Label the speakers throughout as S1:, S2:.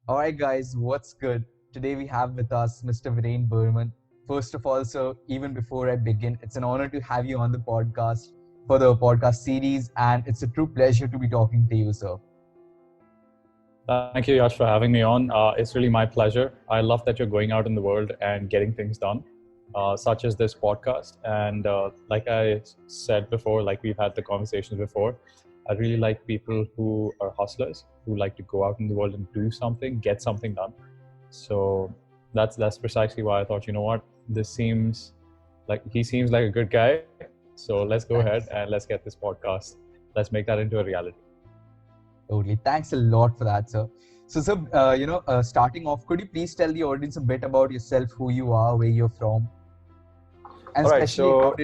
S1: All right, guys, what's good? Today we have with us Mr. Viren Burman. First of all, sir, even before I begin, it's an honor to have you on the podcast for the podcast series, and it's a true pleasure to be talking to you, sir.
S2: Thank you, Yash, for having me on. It's really my pleasure. I love that you're going out in the world and getting things done, such as this podcast. And like I said before, like we've had the conversations before, I really like people who are hustlers, who like to go out in the world and do something, get something done. So that's precisely why I thought, you know what, this seems like he seems like a good guy. So let's go ahead
S1: Thanks.
S2: and let's get this podcast. Let's make that into a reality.
S1: Totally. Thanks a lot for that, sir. So, sir, starting off, could you please tell the audience a bit about yourself, who you are, where you're from, and
S2: All right.
S1: especially how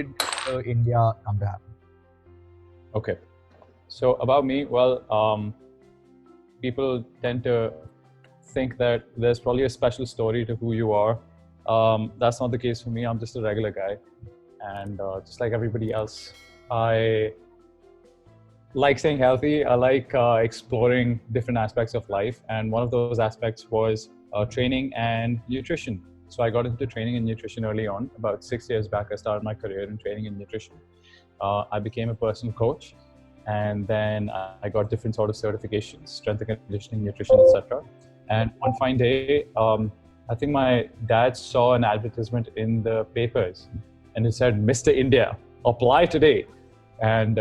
S2: So,
S1: did India come to happen?
S2: okay. So about me, well, people tend to think that there's probably a special story to who you are. That's not the case for me. I'm just a regular guy, and just like everybody else, I like staying healthy. I like exploring different aspects of life, and one of those aspects was training and nutrition. So I got into training and nutrition early on. About 6 years back, I started my career in training and nutrition. I became a personal coach, and then I got different sort of certifications, strength and conditioning, nutrition, etc. And one fine day, I think my dad saw an advertisement in the papers, and it said, "Mr. India, apply today." And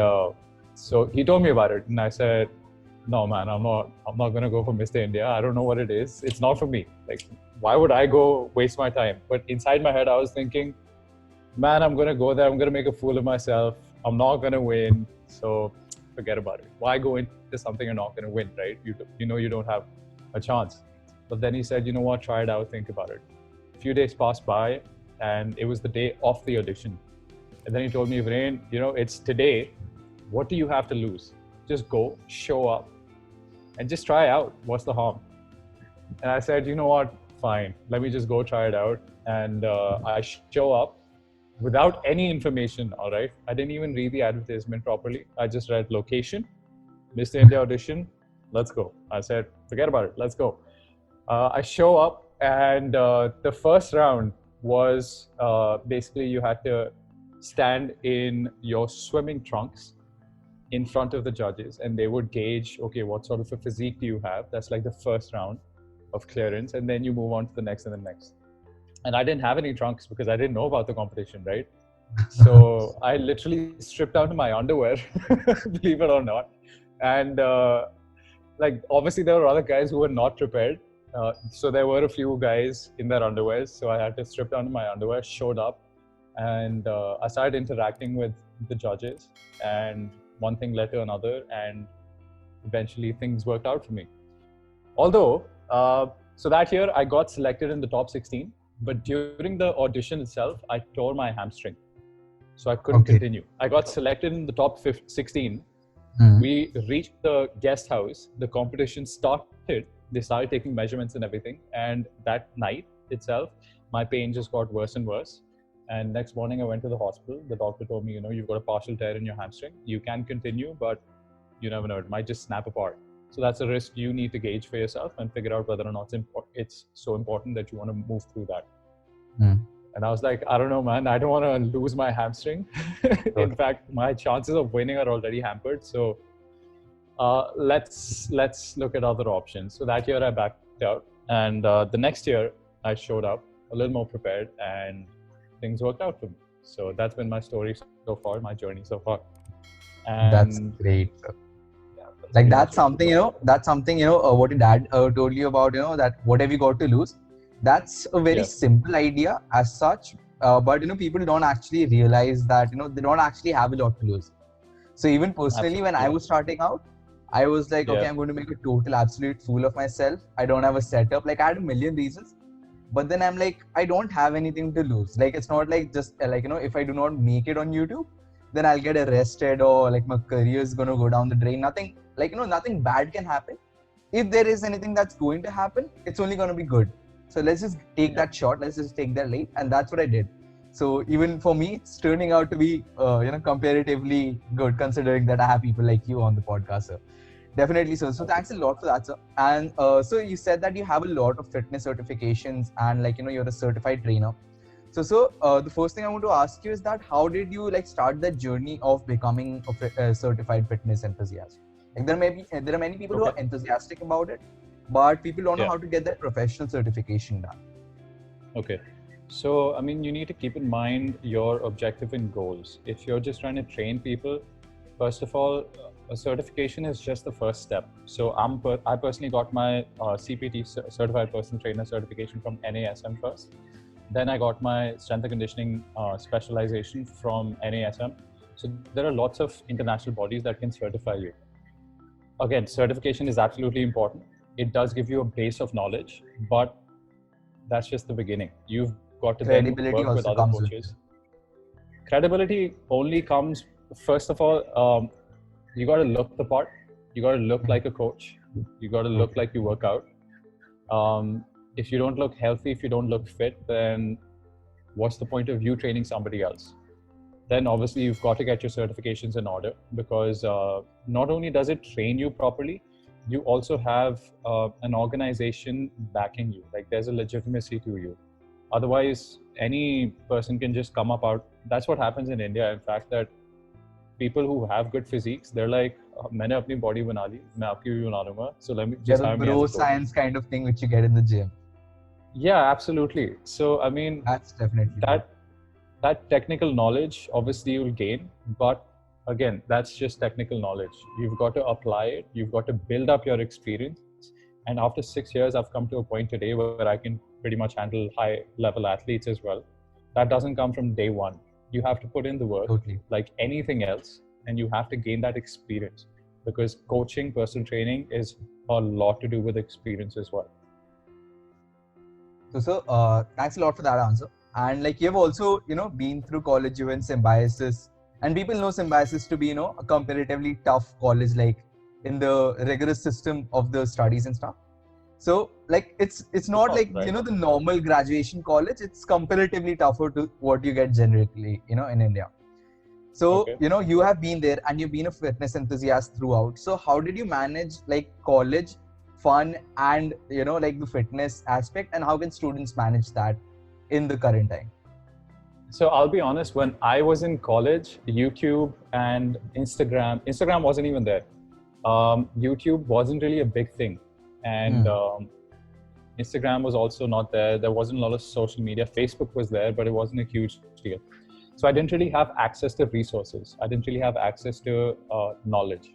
S2: so he told me about it, and I said, "No, man, I'm not gonna go for Mr. India. I don't know what it is. It's not for me. Like, why would I go waste my time?" But inside my head, I was thinking, "Man, I'm gonna go there. I'm gonna make a fool of myself. I'm not gonna win. So forget about it. Why go into something you're not gonna win, right? You know you don't have a chance." But then he said, "You know what? Try it out. Think about it." A few days passed by, and it was the day of the audition. And then he told me, "Viren, it's today. What do you have to lose? Just go, show up, and just try out. What's the harm?" And I said, "You know what? Fine. Let me just go try it out." And I show up without any information, all right? I didn't even read the advertisement properly. I just read location, Mr. India audition, let's go. I said, forget about it, let's go. I show up, and the first round was basically you had to stand in your swimming trunks in front of the judges, and they would gauge, okay, what sort of a physique do you have? That's like the first round of clearance, and then you move on to the next and the next. And I didn't have any trunks because I didn't know about the competition, right? So I literally stripped down to my underwear, believe it or not. And like, obviously there were other guys who were not prepared. So there were a few guys in their underwears. So I had to strip down to my underwear, showed up, and I started interacting with the judges, and one thing led to another, and eventually things worked out for me. Although, so that year I got selected in the top 16, but during the audition itself, I tore my hamstring. So I couldn't continue. I got selected in the top 16. We reached the guest house. The competition started. They started taking measurements and everything. And that night itself, my pain just got worse and worse. And next morning, I went to the hospital. The doctor told me, you've got a partial tear in your hamstring. You can continue, but you never know. It might just snap apart. So that's a risk you need to gauge for yourself and figure out whether or not it's so important that you want to move through that. And I was like, I don't know, man. I don't want to lose my hamstring. In fact, my chances of winning are already hampered. So let's look at other options. So that year I backed out, and the next year I showed up a little more prepared, and things worked out for me. So that's been my story so far, my journey so far.
S1: And that's great. Yeah, like that's something, what your dad told you about, that whatever you got to lose. That's a very simple idea as such, but people don't actually realize that they don't actually have a lot to lose. So even personally, when I was starting out, I was like, okay, I'm going to make a total absolute fool of myself. I don't have a setup. Like, I had a million reasons, but then I'm like, I don't have anything to lose. Like, it's not like just like, if I do not make it on YouTube, then I'll get arrested, or like my career is going to go down the drain. Nothing like, nothing bad can happen. If there is anything that's going to happen, it's only going to be good. So let's just take that shot. Let's just take that leap. And that's what I did. So even for me, it's turning out to be, comparatively good, considering that I have people like you on the podcast, sir. Definitely, sir. So thanks a lot for that, sir. And so you said that you have a lot of fitness certifications and like, you're a certified trainer. So the first thing I want to ask you is that how did you like start the journey of becoming a certified fitness enthusiast? Like there are many people who
S2: Okay.
S1: are enthusiastic about it, but people don't know
S2: Yeah.
S1: how to get that professional certification done.
S2: Okay. So, I mean, you need to keep in mind your objective and goals. If you're just trying to train people, first of all, a certification is just the first step. So, I personally got my CPT, Certified Personal Trainer certification from NASM first. Then I got my strength and conditioning specialization from NASM. So, there are lots of international bodies that can certify you. Again, certification is absolutely important. It does give you a base of knowledge, but that's just the beginning. You've got to then
S1: Credibility
S2: work with
S1: also
S2: other
S1: comes with it.
S2: coaches. Credibility only comes, first of all, you got to look the part. You got to look like a coach. You got to look like you work out. If you don't look healthy, if you don't look fit, then what's the point of you training somebody else? Then obviously you've got to get your certifications in order, because not only does it train you properly, you also have an organization backing you. Like there's a legitimacy to you. Otherwise, any person can just come up out. That's what happens in India. In fact, that people who have good physiques, they're like, मैंने अपनी body बना ली, मैं आपकी भी बना लूँगा. So let me
S1: There's
S2: just
S1: a
S2: hire me as
S1: bro
S2: a coach.
S1: science kind of thing which you get in the gym.
S2: Yeah, absolutely. So I mean,
S1: That's definitely good.
S2: that technical knowledge obviously you'll gain, but again, that's just technical knowledge. You've got to apply it. You've got to build up your experience. And after 6 years, I've come to a point today where I can pretty much handle high level athletes as well. That doesn't come from day one. You have to put in the work
S1: Totally.
S2: like anything else, and you have to gain that experience, because coaching, personal training is a lot to do with experience as well.
S1: So, sir, thanks a lot for that answer. And like you've also, been through college, you in Symbiosis, and people know Symbiosis to be, a comparatively tough college, like in the rigorous system of the studies and stuff. So, like it's not like
S2: Right.
S1: the normal graduation college. It's comparatively tougher to what you get generically, in India. So,
S2: Okay.
S1: you have been there and you've been a fitness enthusiast throughout. So, how did you manage like college fun and, like the fitness aspect, and how can students manage that in the current time?
S2: So I'll be honest, when I was in college, YouTube and Instagram wasn't even there. YouTube wasn't really a big thing. And Instagram was also not there. There wasn't a lot of social media. Facebook was there, but it wasn't a huge deal. So I didn't really have access to resources. I didn't really have access to knowledge.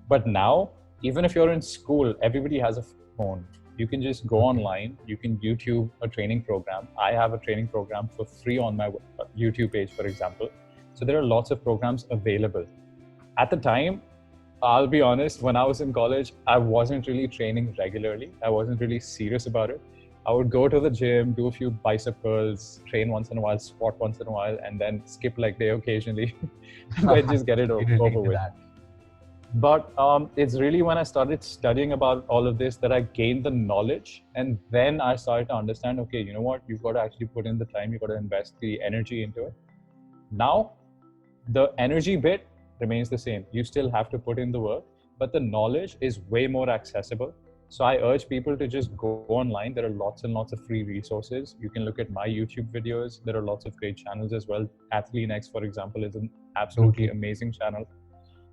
S2: But now, even if you're in school, everybody has a phone. You can just go online. You can YouTube a training program. I have a training program for free on my YouTube page, for example. So there are lots of programs available. At the time, I'll be honest, when I was in college, I wasn't really training regularly. I wasn't really serious about it. I would go to the gym, do a few bicep curls, train once in a while, squat once in a while, and then skip leg day occasionally. But just get it over with. But it's really when I started studying about all of this that I gained the knowledge, and then I started to understand, okay, you know what, you've got to actually put in the time, you've got to invest the energy into it. Now, the energy bit remains the same. You still have to put in the work, but the knowledge is way more accessible. So I urge people to just go online. There are lots and lots of free resources. You can look at my YouTube videos. There are lots of great channels as well. AthleanX, for example, is an absolutely amazing channel.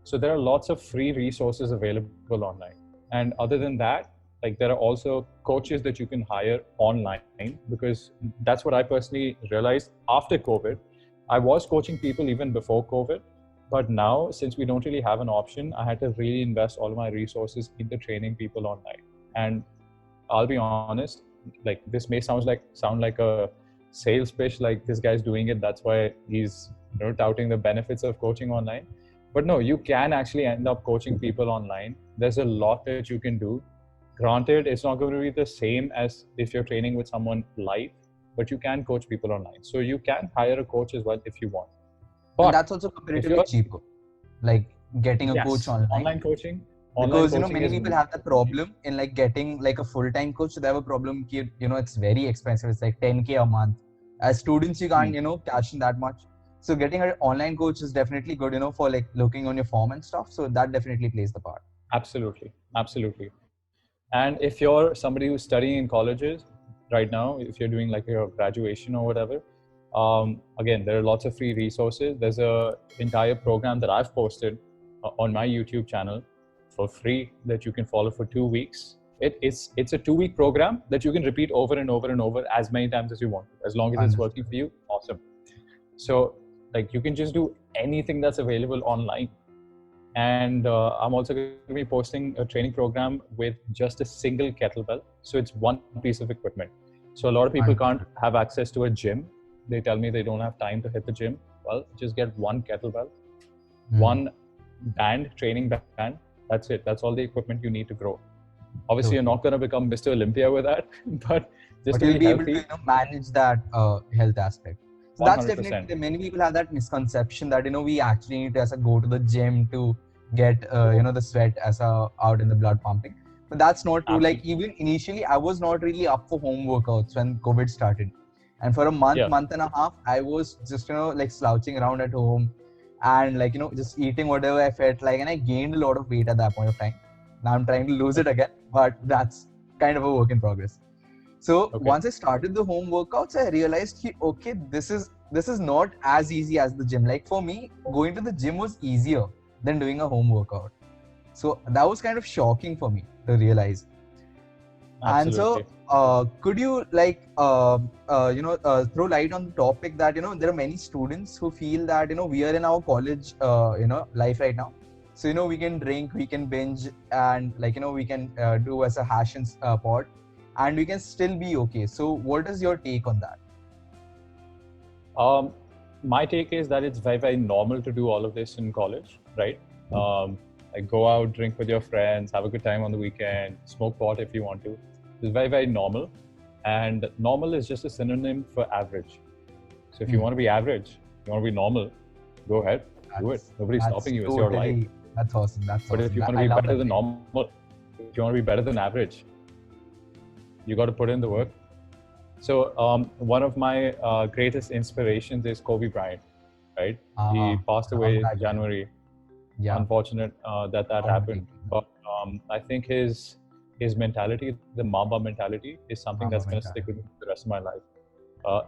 S2: So there are lots of free resources available online. And other than that, like there are also coaches that you can hire online, because that's what I personally realized after COVID. I was coaching people even before COVID, but now since we don't really have an option, I had to really invest all of my resources into training people online. And I'll be honest, like this may sound like a sales pitch, like this guy's doing it, that's why he's touting the benefits of coaching online. But no, you can actually end up coaching people online. There's a lot that you can do. Granted, it's not going to be the same as if you're training with someone live, but you can coach people online. So you can hire a coach as well if you want. But
S1: and that's also comparatively cheaper, like getting a coach online.
S2: Online coaching.
S1: Because many people have that problem in like getting like a full-time coach. So they have a problem, it's very expensive. It's like 10K a month. As students, you can't cash in that much. So getting an online coach is definitely good, for like looking on your form and stuff. So that definitely plays the part.
S2: Absolutely, absolutely. And if you're somebody who's studying in colleges right now, if you're doing like your graduation or whatever, again, there are lots of free resources. There's a entire program that I've posted on my YouTube channel for free that you can follow for 2 weeks. It's a 2-week program that you can repeat over and over and over as many times as you want, as long as it's working for you. Awesome. So like you can just do anything that's available online. And I'm also going to be posting a training program with just a single kettlebell. So it's one piece of equipment. So a lot of people can't have access to a gym. They tell me they don't have time to hit the gym. Well, just get one kettlebell, one band, training band. That's it. That's all the equipment you need to grow. Obviously, you're not going to become Mr. Olympia with that, but just to
S1: you'll
S2: be
S1: be
S2: healthy,
S1: able to manage that health aspect. So
S2: 100%.
S1: that's definitely, many people have that misconception that we actually need to go to the gym to get the sweat out in the blood pumping. But that's not true. Like even initially, I was not really up for home workouts when COVID started, and for a month and a half, I was just like slouching around at home, and like just eating whatever I felt like, and I gained a lot of weight at that point of time. Now I'm trying to lose it again, but that's kind of a work in progress. So once I started the home workouts, I realized this is not as easy as the gym. Like for me, going to the gym was easier than doing a home workout. So that was kind of shocking for me to realize.
S2: Absolutely.
S1: And so could you like throw light on the topic that there are many students who feel that we are in our college life right now. So we can drink, we can binge, and like we can do as a hash and pod, and we can still be okay. So what is your take on that?
S2: My take is that it's very, very normal to do all of this in college, right? Like go out, drink with your friends, have a good time on the weekend, smoke pot if you want to. It's very, very normal. And normal is just a synonym for average. So if you want to be average, you want to be normal, go ahead, do it. Nobody's stopping you. It's your life.
S1: That's awesome.
S2: But if you want to be better than normal, if you want to be better than average, you got to put in the work. So one of my greatest inspirations is Kobe Bryant, right? He passed away in January. Yeah. Unfortunate that happened. But I think his mentality, the Mamba mentality, is something that's going to stick with me for the rest of my life.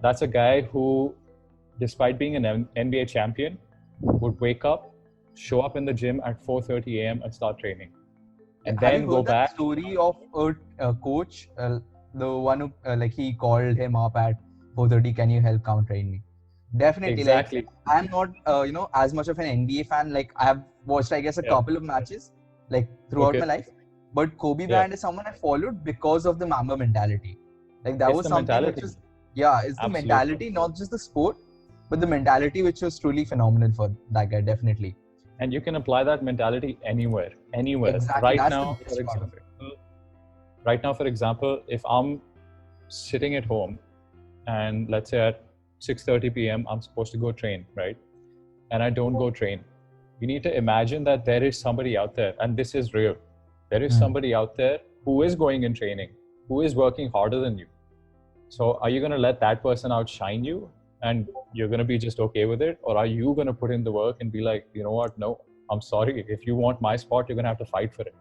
S2: That's a guy who, despite being an NBA champion, would wake up, show up in the gym at 4:30 a.m. and start training. And then go back.
S1: Have you heard that story of a coach, the one who like he called him up at 4:30, can you help come train me? Definitely.
S2: Exactly.
S1: Like I'm not as much of an NBA fan. Like I have watched I guess a couple of matches like throughout my life, but Kobe Bryant is someone I followed because of the Mamba mentality. Like that was something which was it's the mentality, not just the sport, but the mentality which was truly phenomenal for that guy. Definitely.
S2: And you can apply that mentality anywhere.
S1: Exactly.
S2: Right now, for example, if I'm sitting at home and let's say at 6:30 p.m. I'm supposed to go train, right? And I don't go train. You need to imagine that there is somebody out there, and this is real. There is somebody out there who is going in training, who is working harder than you. So are you going to let that person outshine you and you're going to be just okay with it? Or are you going to put in the work and be like, you know what? No, I'm sorry. If you want my spot, you're going to have to fight for it.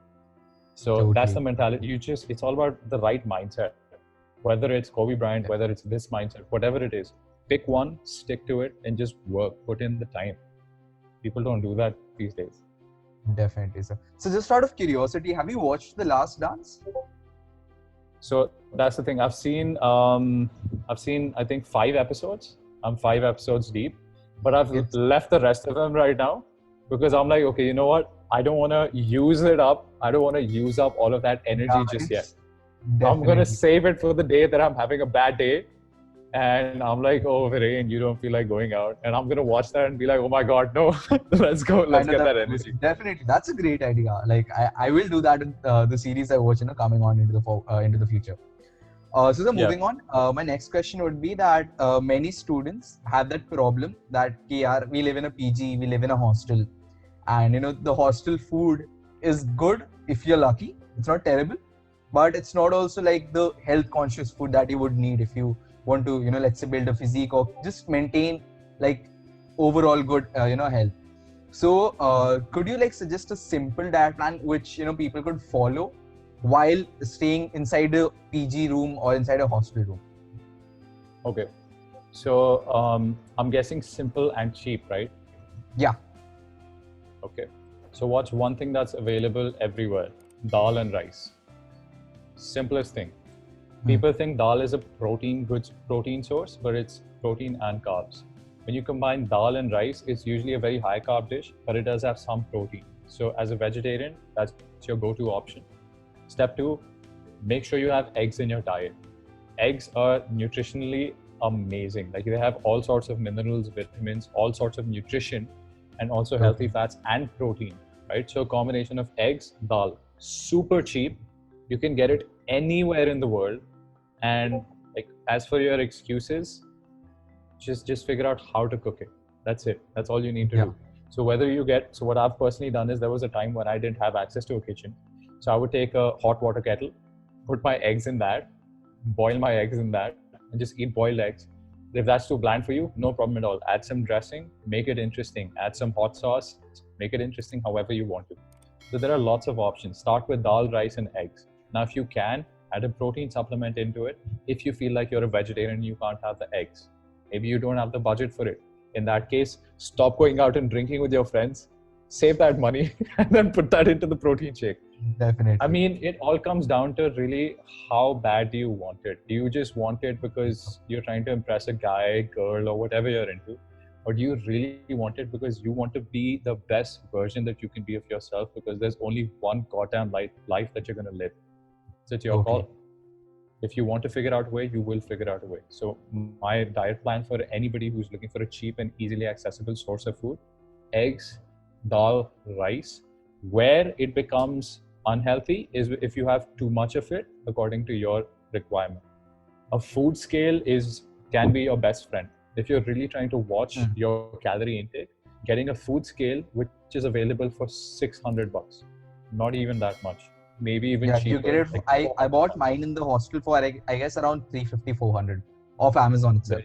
S2: So that's the mentality. It's all about the right mindset. Whether it's Kobe Bryant, whether it's this mindset, whatever it is, pick one, stick to it, and just work, put in the time. People don't do that these days.
S1: Definitely, sir. So just out of curiosity, have you watched The Last Dance?
S2: So that's the thing. I've seen I think 5 episodes. I'm 5 episodes deep, but I've left the rest of them right now because I'm like, okay, you know what? I don't want to use it up. I don't want to use up all of that energy just yet. Definitely. I'm going to save it for the day that I'm having a bad day. And I'm like, oh, Viren, you don't feel like going out. And I'm going to watch that and be like, oh my God, no, let's go. Let's get that energy.
S1: Definitely. That's a great idea. Like I will do that in the series I watch, coming on into the future. So moving on, my next question would be that many students have that problem that we live in a PG, we live in a hostel. And the hostel food is good if you're lucky. It's not terrible, but it's not also like the health conscious food that you would need if you want to, let's say build a physique or just maintain like overall good, health. So, could you like suggest a simple diet plan which people could follow while staying inside a PG room or inside a hostel room?
S2: Okay. So I'm guessing simple and cheap, right?
S1: Yeah.
S2: Okay. So what's one thing that's available everywhere? Dal and rice. Simplest thing. People think dal is a good protein source, but it's protein and carbs. When you combine dal and rice, it's usually a very high carb dish, but it does have some protein. So as a vegetarian, that's your go-to option. Step 2, make sure you have eggs in your diet. Eggs are nutritionally amazing. Like they have all sorts of minerals, vitamins, all sorts of nutrition, and also healthy fats and protein, right? So a combination of eggs, dal, super cheap. You can get it anywhere in the world. And like as for your excuses, just figure out how to cook it. That's it. That's all you need to do. So what I've personally done is there was a time when I didn't have access to a kitchen. So I would take a hot water kettle, put my eggs in that, boil my eggs in that, and just eat boiled eggs. If that's too bland for you, no problem at all. Add some dressing, make it interesting. Add some hot sauce, make it interesting however you want to. So there are lots of options. Start with dal, rice, and eggs. Now, if you can, add a protein supplement into it. If you feel like you're a vegetarian, you can't have the eggs. Maybe you don't have the budget for it. In that case, stop going out and drinking with your friends, save that money, and then put that into the protein shake.
S1: Definitely.
S2: I mean, it all comes down to really how bad do you want it? Do you just want it because you're trying to impress a guy, girl, or whatever you're into? Or do you really want it because you want to be the best version that you can be of yourself, because there's only one goddamn life that you're going to live? So it's your call. If you want to figure out a way, you will figure out a way. So my diet plan for anybody who's looking for a cheap and easily accessible source of food: eggs, dal, rice. Where it becomes unhealthy is if you have too much of it according to your requirement. A food scale can be your best friend. If you're really trying to watch your calorie intake, getting a food scale which is available for $600, not even that much. Maybe even cheaper.
S1: You get it. Like I bought mine in the hostel for I guess around 350, 400 off Amazon itself.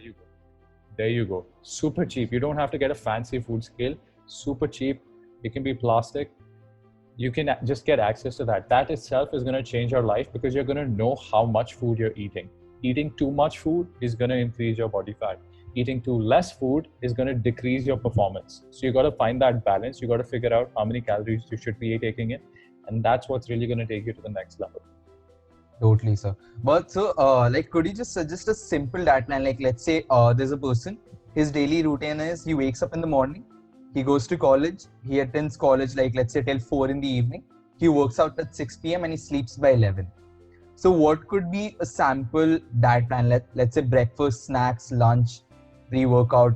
S2: There you go. Super cheap. You don't have to get a fancy food scale. Super cheap. It can be plastic. You can just get access to that. That itself is going to change your life because you're going to know how much food you're eating. Eating too much food is going to increase your body fat. Eating too less food is going to decrease your performance. So you got to find that balance. You got to figure out how many calories you should be taking in. And that's what's really going to take you to the next level.
S1: Totally, sir. But so, like, could you just suggest a simple diet plan? Like, let's say there's a person, his daily routine is he wakes up in the morning, he goes to college, he attends college, like, let's say till 4 in the evening, he works out at 6 p.m. and he sleeps by 11. So what could be a sample diet plan? Let's say breakfast, snacks, lunch, pre-workout,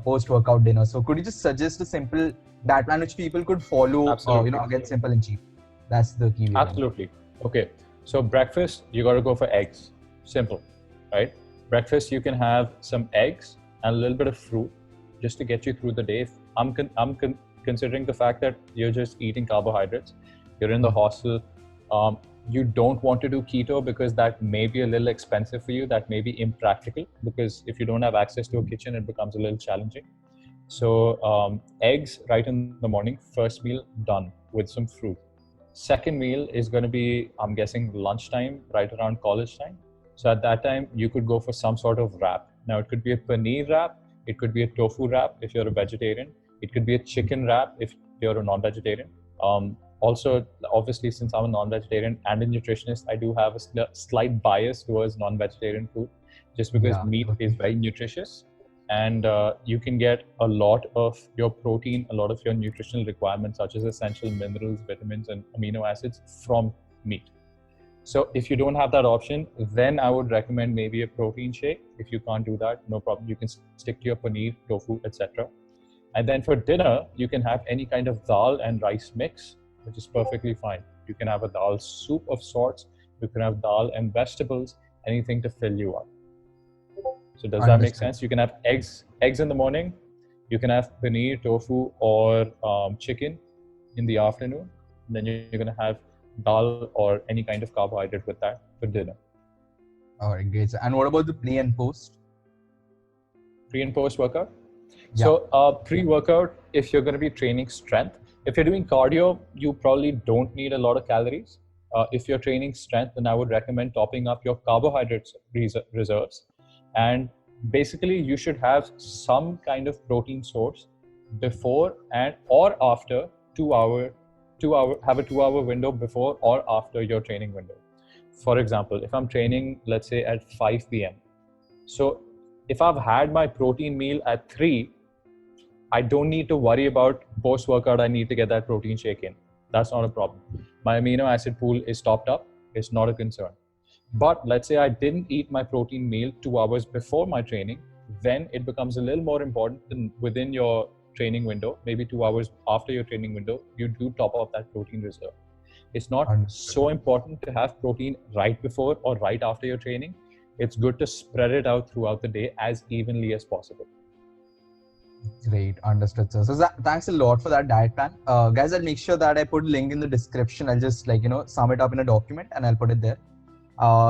S1: post-workout dinner. So could you just suggest a simple diet plan which people could follow, again, simple and cheap? That's the key.
S2: Absolutely. Okay. So breakfast, you got to go for eggs. Simple, right? Breakfast, you can have some eggs and a little bit of fruit just to get you through the day. I'm considering the fact that you're just eating carbohydrates. You're in the hostel. You don't want to do keto because that may be a little expensive for you. That may be impractical because if you don't have access to a kitchen, it becomes a little challenging. So eggs right in the morning, first meal done with some fruit. Second meal is going to be, I'm guessing, lunchtime, right around college time. So at that time, you could go for some sort of wrap. Now, it could be a paneer wrap. It could be a tofu wrap if you're a vegetarian. It could be a chicken wrap if you're a non-vegetarian. Also, obviously, since I'm a non-vegetarian and a nutritionist, I do have a slight bias towards non-vegetarian food just because meat is very nutritious. And you can get a lot of your protein, a lot of your nutritional requirements, such as essential minerals, vitamins, and amino acids from meat. So if you don't have that option, then I would recommend maybe a protein shake. If you can't do that, no problem. You can stick to your paneer, tofu, etc. And then for dinner, you can have any kind of dal and rice mix, which is perfectly fine. You can have a dal soup of sorts. You can have dal and vegetables, anything to fill you up. So does that make sense? You can have eggs in the morning. You can have paneer, tofu, or chicken in the afternoon. And then you're going to have dal or any kind of carbohydrate with that for dinner.
S1: All right, great. And what about the pre and post?
S2: Pre and post workout? So pre-workout, if you're going to be training strength, if you're doing cardio, you probably don't need a lot of calories. If you're training strength, then I would recommend topping up your carbohydrates reserves. And basically, you should have some kind of protein source before and or after 2 hour, have a 2 hour window before or after your training window. For example, if I'm training, let's say at 5 p.m. So if I've had my protein meal at 3, I don't need to worry about post-workout. I need to get that protein shake in. That's not a problem. My amino acid pool is topped up. It's not a concern. But let's say I didn't eat my protein meal 2 hours before my training, then it becomes a little more important than within your training window, maybe 2 hours after your training window, you do top up that protein reserve. It's not so important to have protein right before or right after your training. It's good to spread it out throughout the day as evenly as possible.
S1: Great, understood, sir. So thanks a lot for that diet plan. Guys, I'll make sure that I put a link in the description. I'll just sum it up in a document and I'll put it there.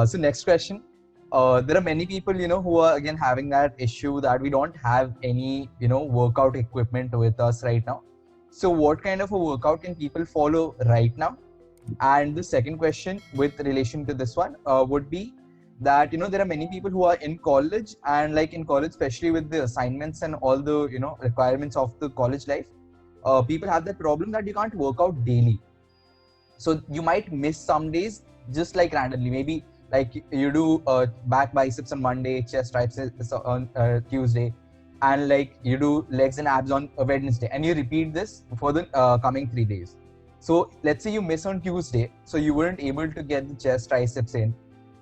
S1: So next question. There are many people, who are again having that issue that we don't have any, workout equipment with us right now. So what kind of a workout can people follow right now? And the second question with relation to this one would be that there are many people who are in college, and like in college, especially with the assignments and all the requirements of the college life, people have that problem that you can't work out daily. So you might miss some days just like randomly. Maybe like you do back biceps on Monday, chest triceps on Tuesday, and like you do legs and abs on Wednesday, and you repeat this for the coming 3 days. So let's say you miss on Tuesday, so you weren't able to get the chest triceps in.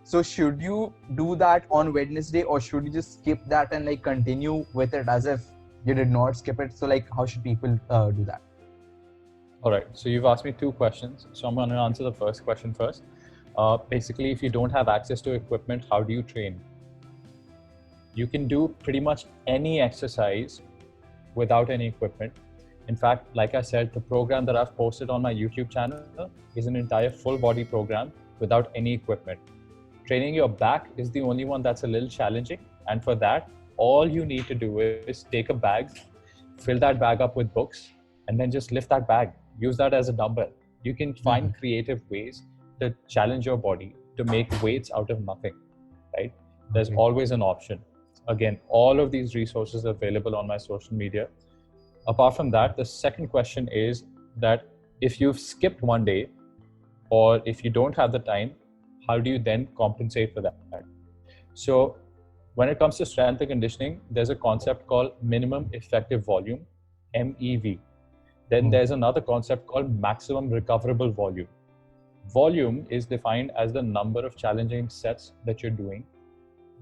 S1: So should you do that on Wednesday, or should you just skip that and like continue with it as if you did not skip it? So like, how should people do that?
S2: All right. So you've asked me 2 questions. So I'm going to answer the first question first. Basically, if you don't have access to equipment, how do you train? You can do pretty much any exercise without any equipment. In fact, like I said, the program that I've posted on my YouTube channel is an entire full body program without any equipment. Training your back is the only one that's a little challenging. And for that, all you need to do is take a bag, fill that bag up with books, and then just lift that bag. Use that as a dumbbell. You can find creative ways to challenge your body, to make weights out of nothing, right? There's always an option. Again, all of these resources are available on my social media. Apart from that, the second question is that if you've skipped one day, or if you don't have the time, how do you then compensate for that? So when it comes to strength and conditioning, there's a concept called minimum effective volume, MEV. Then there's another concept called maximum recoverable volume. Volume is defined as the number of challenging sets that you're doing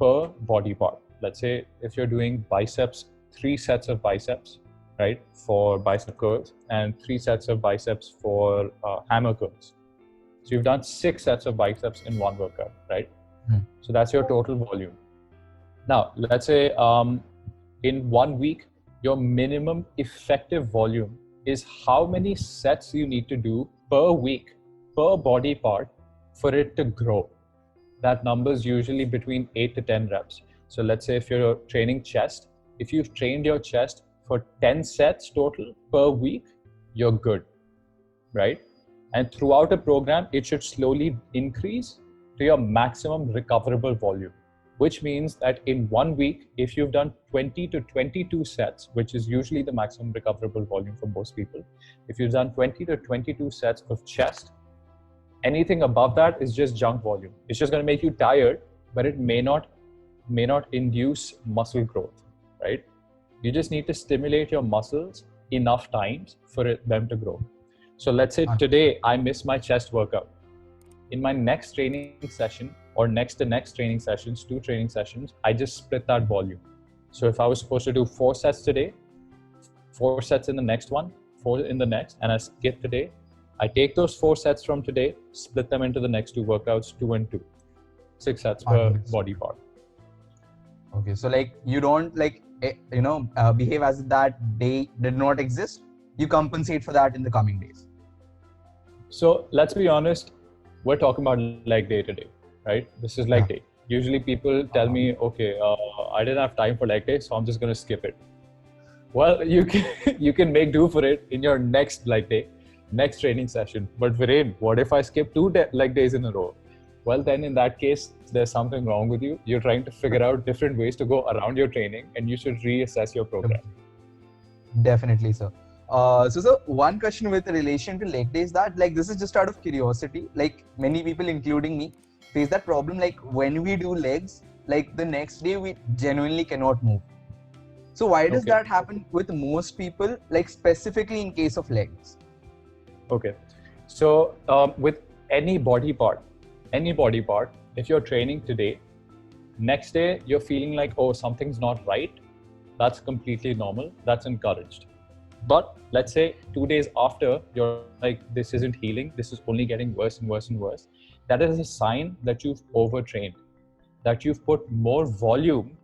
S2: per body part. Let's say if you're doing biceps, 3 sets of biceps, right, for bicep curls, and 3 sets of biceps for hammer curls. So you've done 6 sets of biceps in one workout, right? So that's your total volume. Now, let's say in 1 week, your minimum effective volume is how many sets you need to do per week, per body part for it to grow. That number is usually between 8 to 10 reps. So let's say if you're training chest, if you've trained your chest for 10 sets total per week, you're good, right? And throughout a program, it should slowly increase to your maximum recoverable volume, which means that in 1 week, if you've done 20 to 22 sets, which is usually the maximum recoverable volume for most people, if you've done 20 to 22 sets of chest, anything above that is just junk volume. It's just going to make you tired, but it may not induce muscle growth, right? You just need to stimulate your muscles enough times for them to grow. So let's say today I miss my chest workout. In my next training session or next to next training sessions, 2 training sessions, I just split that volume. So if I was supposed to do 4 sets today, 4 sets in the next one, 4 in the next, and I skip today, I take those 4 sets from today, split them into the next 2 workouts, 2 and 2, 6 sets per body part.
S1: Okay, so like you don't behave as if that day did not exist. You compensate for that in the coming days.
S2: So let's be honest, we're talking about leg day today, right? This is leg day. Usually people tell me, okay, I didn't have time for leg day, so I'm just going to skip it. Well, you can you can make do for it in your next leg day, next training session. But Viren, what if I skip leg days in a row? Well, then in that case, there's something wrong with you. You're trying to figure out different ways to go around your training, and you should reassess your program.
S1: Definitely, sir. So one question with relation to leg days, that like this is just out of curiosity. Like many people, including me, face that problem. Like when we do legs, like the next day we genuinely cannot move. So why does that happen with most people? Like specifically in case of legs.
S2: Okay, so with any body part, if you're training today, next day you're feeling like, oh, something's not right. That's completely normal. That's encouraged. But let's say 2 days after, you're like, this isn't healing. This is only getting worse and worse and worse. That is a sign that you've overtrained, that you've put more volume,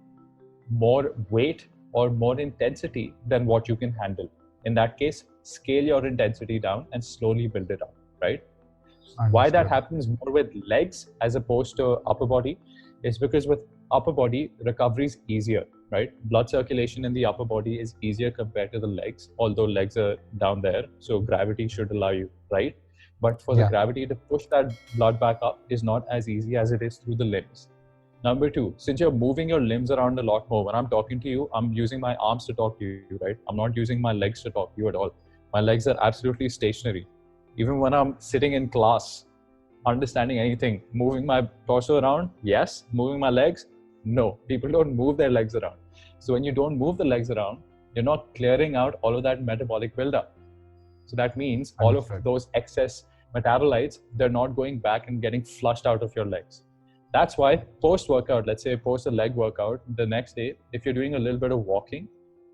S2: more weight, or more intensity than what you can handle. In that case, scale your intensity down and slowly build it up, right? Understood. Why that happens more with legs as opposed to upper body is because with upper body, recovery is easier, right? Blood circulation in the upper body is easier compared to the legs, although legs are down there, so gravity should allow you, right? But for the gravity to push that blood back up is not as easy as it is through the limbs. Number two, since you're moving your limbs around a lot more, when I'm talking to you, I'm using my arms to talk to you, right? I'm not using my legs to talk to you at all. My legs are absolutely stationary. Even when I'm sitting in class, understanding anything, moving my torso around, yes. Moving my legs, no. People don't move their legs around. So when you don't move the legs around, you're not clearing out all of that metabolic buildup. So that means all of those excess metabolites, they're not going back and getting flushed out of your legs. That's why post-workout, let's say post a leg workout, the next day, if you're doing a little bit of walking,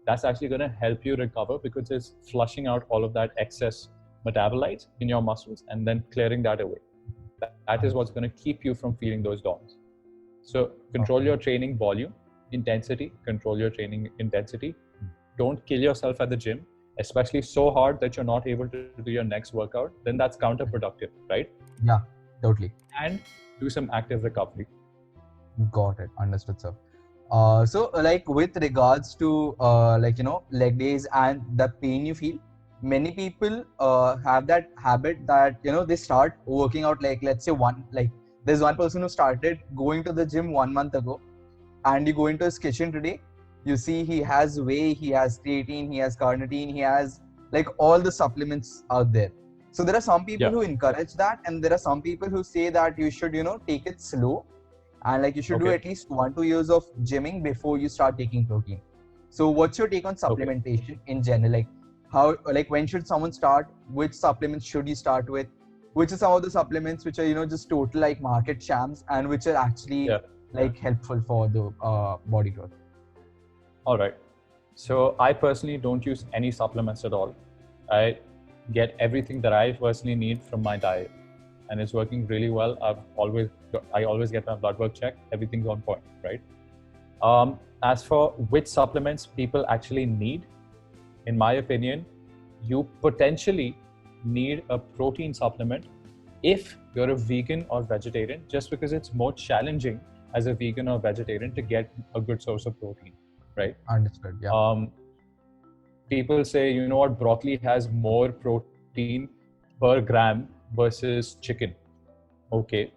S2: that's actually going to help you recover because it's flushing out all of that excess metabolites in your muscles and then clearing that away. That is what's going to keep you from feeling those dawns. So control your training volume, intensity, control your training intensity. Don't kill yourself at the gym, especially so hard that you're not able to do your next workout. Then that's counterproductive, right?
S1: Yeah, totally.
S2: And do some active recovery.
S1: Got it. Understood, sir. So like with regards to leg days and the pain you feel, many people have that habit that they start working out, like let's say there's one person who started going to the gym 1 month ago, and you go into his kitchen today, you see he has whey, he has creatine, he has carnitine, he has like all the supplements out there. So there are some people who encourage that, and there are some people who say that you should take it slow, and like you should do at least 1-2 years of gymming before you start taking protein. So what's your take on supplementation in general? Like how, like when should someone start? Which supplements should you start with? Which are some of the supplements which are just total like market shams, and which are actually like helpful for the body growth?
S2: All right. So I personally don't use any supplements at all. I get everything that I personally need from my diet, and it's working really well. I always get my blood work checked. Everything's on point, right? As for which supplements people actually need, in my opinion, you potentially need a protein supplement if you're a vegan or vegetarian, just because it's more challenging as a vegan or vegetarian to get a good source of protein, right?
S1: Understood. Yeah.
S2: People say, you know what, broccoli has more protein per gram versus chicken. Okay,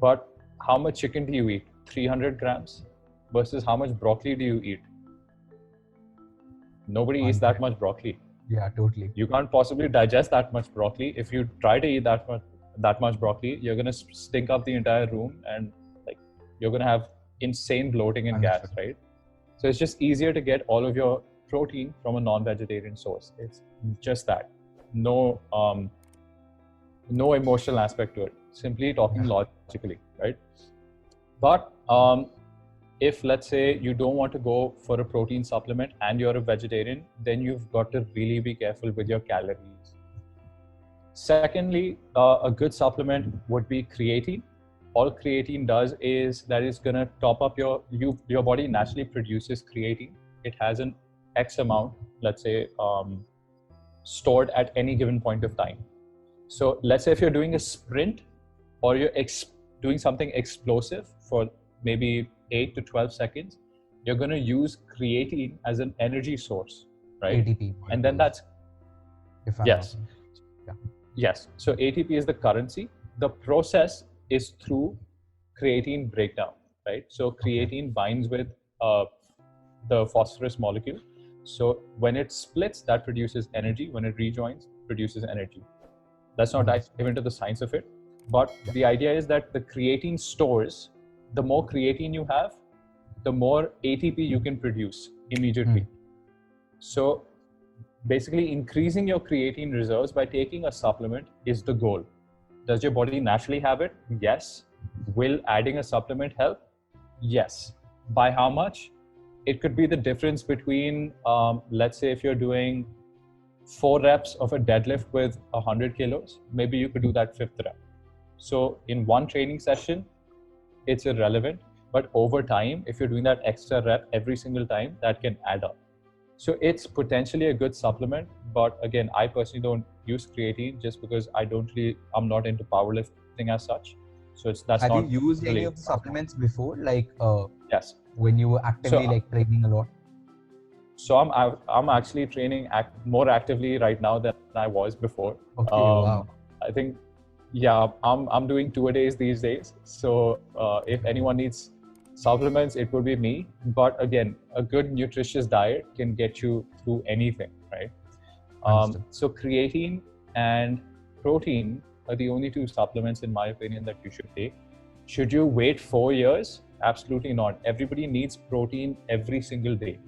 S2: but how much chicken do you eat? 300 grams versus how much broccoli do you eat? Nobody eats that much broccoli.
S1: Yeah, totally.
S2: You can't possibly digest that much broccoli. If you try to eat that much broccoli, you're gonna stink up the entire room, and like you're gonna have insane bloating and gas, right? So it's just easier to get all of your protein from a non-vegetarian source. It's just that. No emotional aspect to it. Simply talking logically, right? But if let's say you don't want to go for a protein supplement and you're a vegetarian, then you've got to really be careful with your calories. Secondly, a good supplement would be creatine. All creatine does is that it's going to top up your body naturally produces creatine. It has an X amount, let's say, stored at any given point of time. So let's say if you're doing a sprint or you're doing something explosive for maybe 8 to 12 seconds, you're going to use creatine as an energy source right?
S1: ATP.
S2: And then that's,
S1: if I'm
S2: yes.
S1: not wrong.
S2: Yes. So ATP is the currency. The process is through creatine breakdown, right? So creatine binds with the phosphorus molecule. So when it splits, that produces energy. When it rejoins, produces energy. Let's not dive into the science of it. But the idea is that the creatine stores, the more creatine you have, the more ATP you can produce immediately. So basically increasing your creatine reserves by taking a supplement is the goal. Does your body naturally have it? Yes. Will adding a supplement help? Yes. By how much? It could be the difference between, let's say if you're doing 4 reps of a deadlift with 100 kilos, maybe you could do that 5th rep. So in one training session, it's irrelevant. But over time, if you're doing that extra rep every single time, that can add up. So it's potentially a good supplement, but again, I personally don't use creatine just because I'm not into powerlifting as such. So that's
S1: Have
S2: not.
S1: you used any of the supplements before, like
S2: Yes.
S1: when you were actively like training a lot?
S2: So I'm actually training more actively right now than I was before.
S1: Okay, wow.
S2: I think, yeah, I'm doing 2-a-days these days. So if anyone needs supplements, it would be me. But again, a good nutritious diet can get you through anything, right? So creatine and protein are the only 2 supplements, in my opinion, that you should take. Should you wait 4 years? Absolutely not. Everybody needs protein every single day,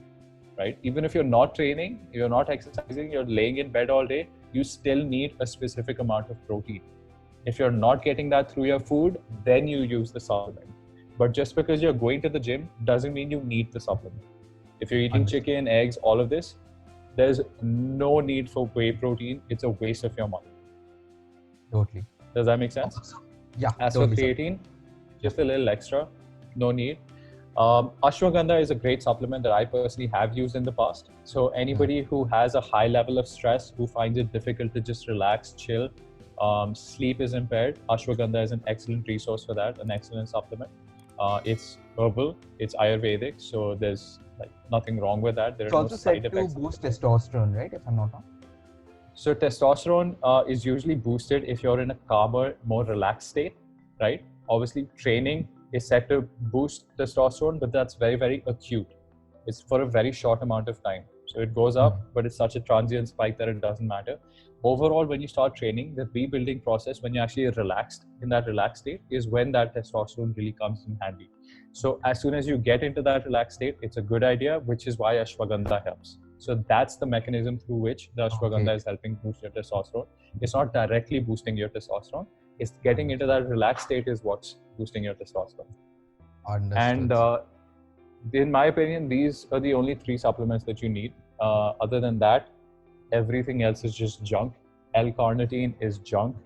S2: right? Even if you're not training, you're not exercising, you're laying in bed all day, you still need a specific amount of protein. If you're not getting that through your food, then you use the supplement. But just because you're going to the gym doesn't mean you need the supplement. If you're eating chicken, eggs, all of this, there's no need for whey protein. It's a waste of your money.
S1: Totally.
S2: Does that make sense?
S1: Yeah.
S2: As for creatine, just a little extra, no need. Ashwagandha is a great supplement that I personally have used in the past. So anybody who has a high level of stress, who finds it difficult to just relax, chill, sleep is impaired, ashwagandha is an excellent resource for that, an excellent supplement. It's herbal, it's Ayurvedic, so there's like nothing wrong with that. There are no side effects.
S1: To boost testosterone, right? If I'm not wrong.
S2: So testosterone is usually boosted if you're in a calmer, more relaxed state, right? Obviously, training is set to boost testosterone, but that's very, very acute. It's for a very short amount of time. So it goes up, but it's such a transient spike that it doesn't matter. Overall, when you start training, the rebuilding process, when you're actually relaxed, in that relaxed state, is when that testosterone really comes in handy. So as soon as you get into that relaxed state, it's a good idea, which is why ashwagandha helps. So that's the mechanism through which the ashwagandha is helping boost your testosterone. It's not directly boosting your testosterone. It's getting into that relaxed state is what's boosting your testosterone.
S1: Understood.
S2: And in my opinion, these are the only 3 supplements that you need. Other than that, everything else is just junk. L-carnitine is junk.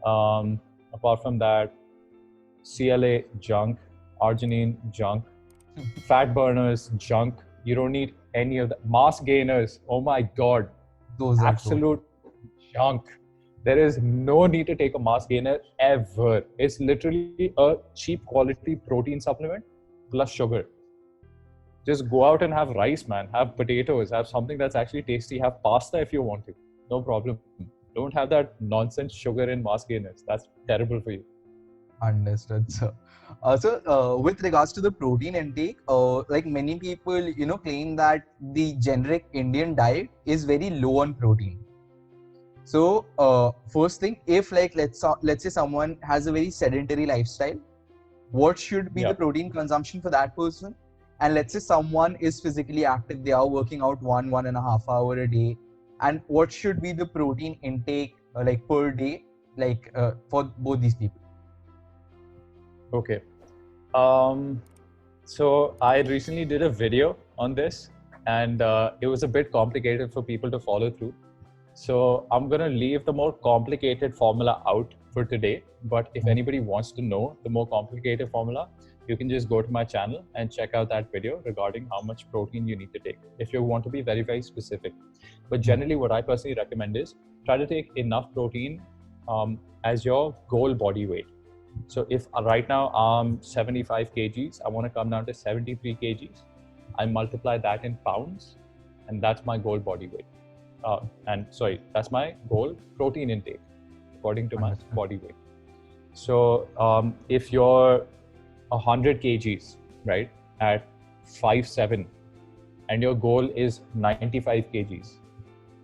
S2: Apart from that, CLA, junk. Arginine, junk. Fat burners, junk. You don't need any of that. Mass gainers, oh my God.
S1: Those are
S2: absolute junk. There is no need to take a mass gainer ever. It's literally a cheap quality protein supplement plus sugar. Just go out and have rice, man. Have potatoes. Have something that's actually tasty. Have pasta if you want to. No problem. Don't have that nonsense sugar in mass gainers. That's terrible for you.
S1: Understood, sir. With regards to the protein intake, like many people, claim that the generic Indian diet is very low on protein. So, first thing, if like let's say someone has a very sedentary lifestyle, what should be the protein consumption for that person? And let's say someone is physically active, they are working out 1.5 hours a day, and what should be the protein intake like per day, like for both these people?
S2: Okay. So I recently did a video on this, and it was a bit complicated for people to follow through. So I'm going to leave the more complicated formula out for today. But if anybody wants to know the more complicated formula, you can just go to my channel and check out that video regarding how much protein you need to take if you want to be very, very specific. But generally, what I personally recommend is try to take enough protein as your goal body weight. So if right now I'm 75 kgs, I want to come down to 73 kgs. I multiply that in pounds. and that's my goal body weight. That's my goal protein intake according to my body weight. So if you're 100 kgs, right, at 5'7", and your goal is 95 kgs,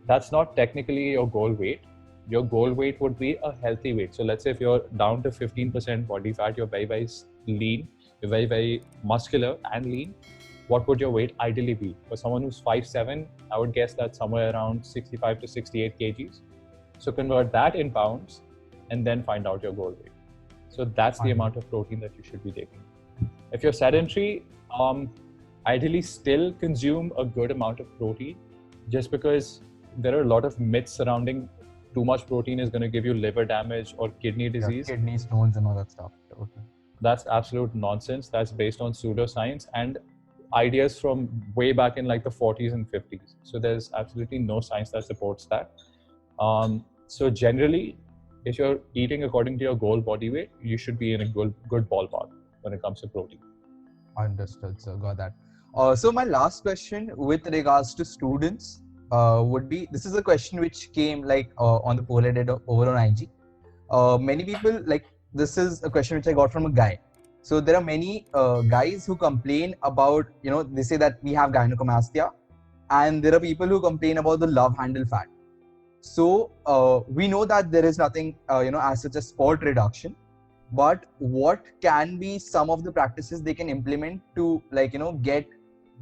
S2: that's not technically your goal weight. Your goal weight would be a healthy weight. So let's say if you're down to 15% body fat, you're very, very lean, you're very, very muscular and lean, what would your weight ideally be? For someone who's 5'7", I would guess that's somewhere around 65 to 68 kgs. So convert that in pounds and then find out your goal weight. So that's the amount of protein that you should be taking. If you're sedentary, ideally still consume a good amount of protein, just because there are a lot of myths surrounding too much protein is going to give you liver damage or kidney disease.
S1: Yeah, kidney stones and all that stuff. Okay.
S2: That's absolute nonsense. That's based on pseudoscience and ideas from way back in like the 40s and 50s. So there's absolutely no science that supports that. So generally, if you're eating according to your goal body weight, you should be in a good ballpark when it comes to protein.
S1: Understood, sir. Got that. So my last question with regards to students would be, this is a question which came like on the poll I did over on IG. Many people, like, this is a question which I got from a guy. So there are many guys who complain about, they say that we have gynecomastia, and there are people who complain about the love handle fat. So we know that there is nothing, as such as spot reduction, but what can be some of the practices they can implement to, get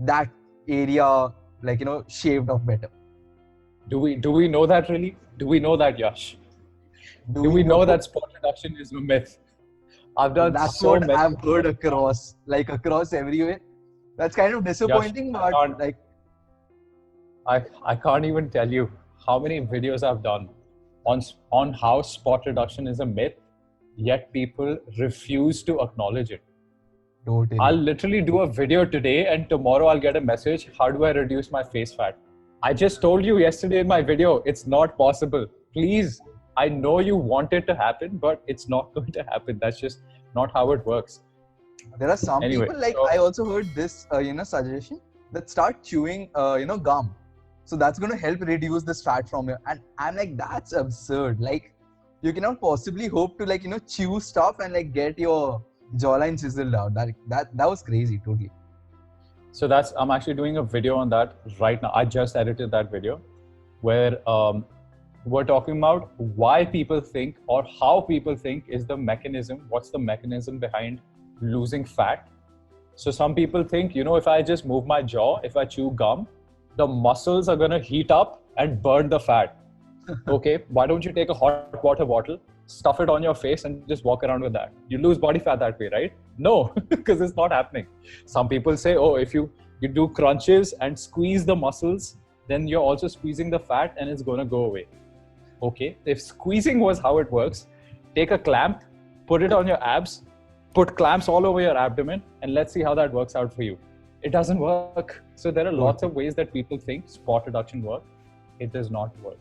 S1: that area, shaved off better?
S2: Do we know that really? Do we know that, Yash? Do we know that spot reduction is a myth? I've done
S1: That's
S2: so
S1: what
S2: many.
S1: I've heard across everywhere. That's kind of disappointing,
S2: Yash,
S1: but
S2: I can't even tell you how many videos I've done on how spot reduction is a myth, yet people refuse to acknowledge it.
S1: totally.
S2: I'll literally do a video today and tomorrow I'll get a message, how do I reduce my face fat? I just told you yesterday in my video, it's not possible. Please, I know you want it to happen, but it's not going to happen. That's just not how it works.
S1: There are some
S2: Anyway,
S1: people, I also heard this, suggestion that start chewing, gum. So that's going to help reduce this fat from you. And I'm like, that's absurd. Like, you cannot possibly hope to chew stuff and get your jawline chiseled out. That was crazy, totally.
S2: So I'm actually doing a video on that right now. I just edited that video where we're talking about why people think, or how people think is the mechanism. What's the mechanism behind losing fat? So some people think, if I just move my jaw, if I chew gum, the muscles are going to heat up and burn the fat. Okay, why don't you take a hot water bottle, stuff it on your face and just walk around with that? You lose body fat that way, right? No, because it's not happening. Some people say, oh, if you do crunches and squeeze the muscles, then you're also squeezing the fat and it's going to go away. Okay, if squeezing was how it works, take a clamp, put it on your abs, put clamps all over your abdomen, and let's see how that works out for you. It doesn't work. So there are lots of ways that people think spot reduction works. It does not work.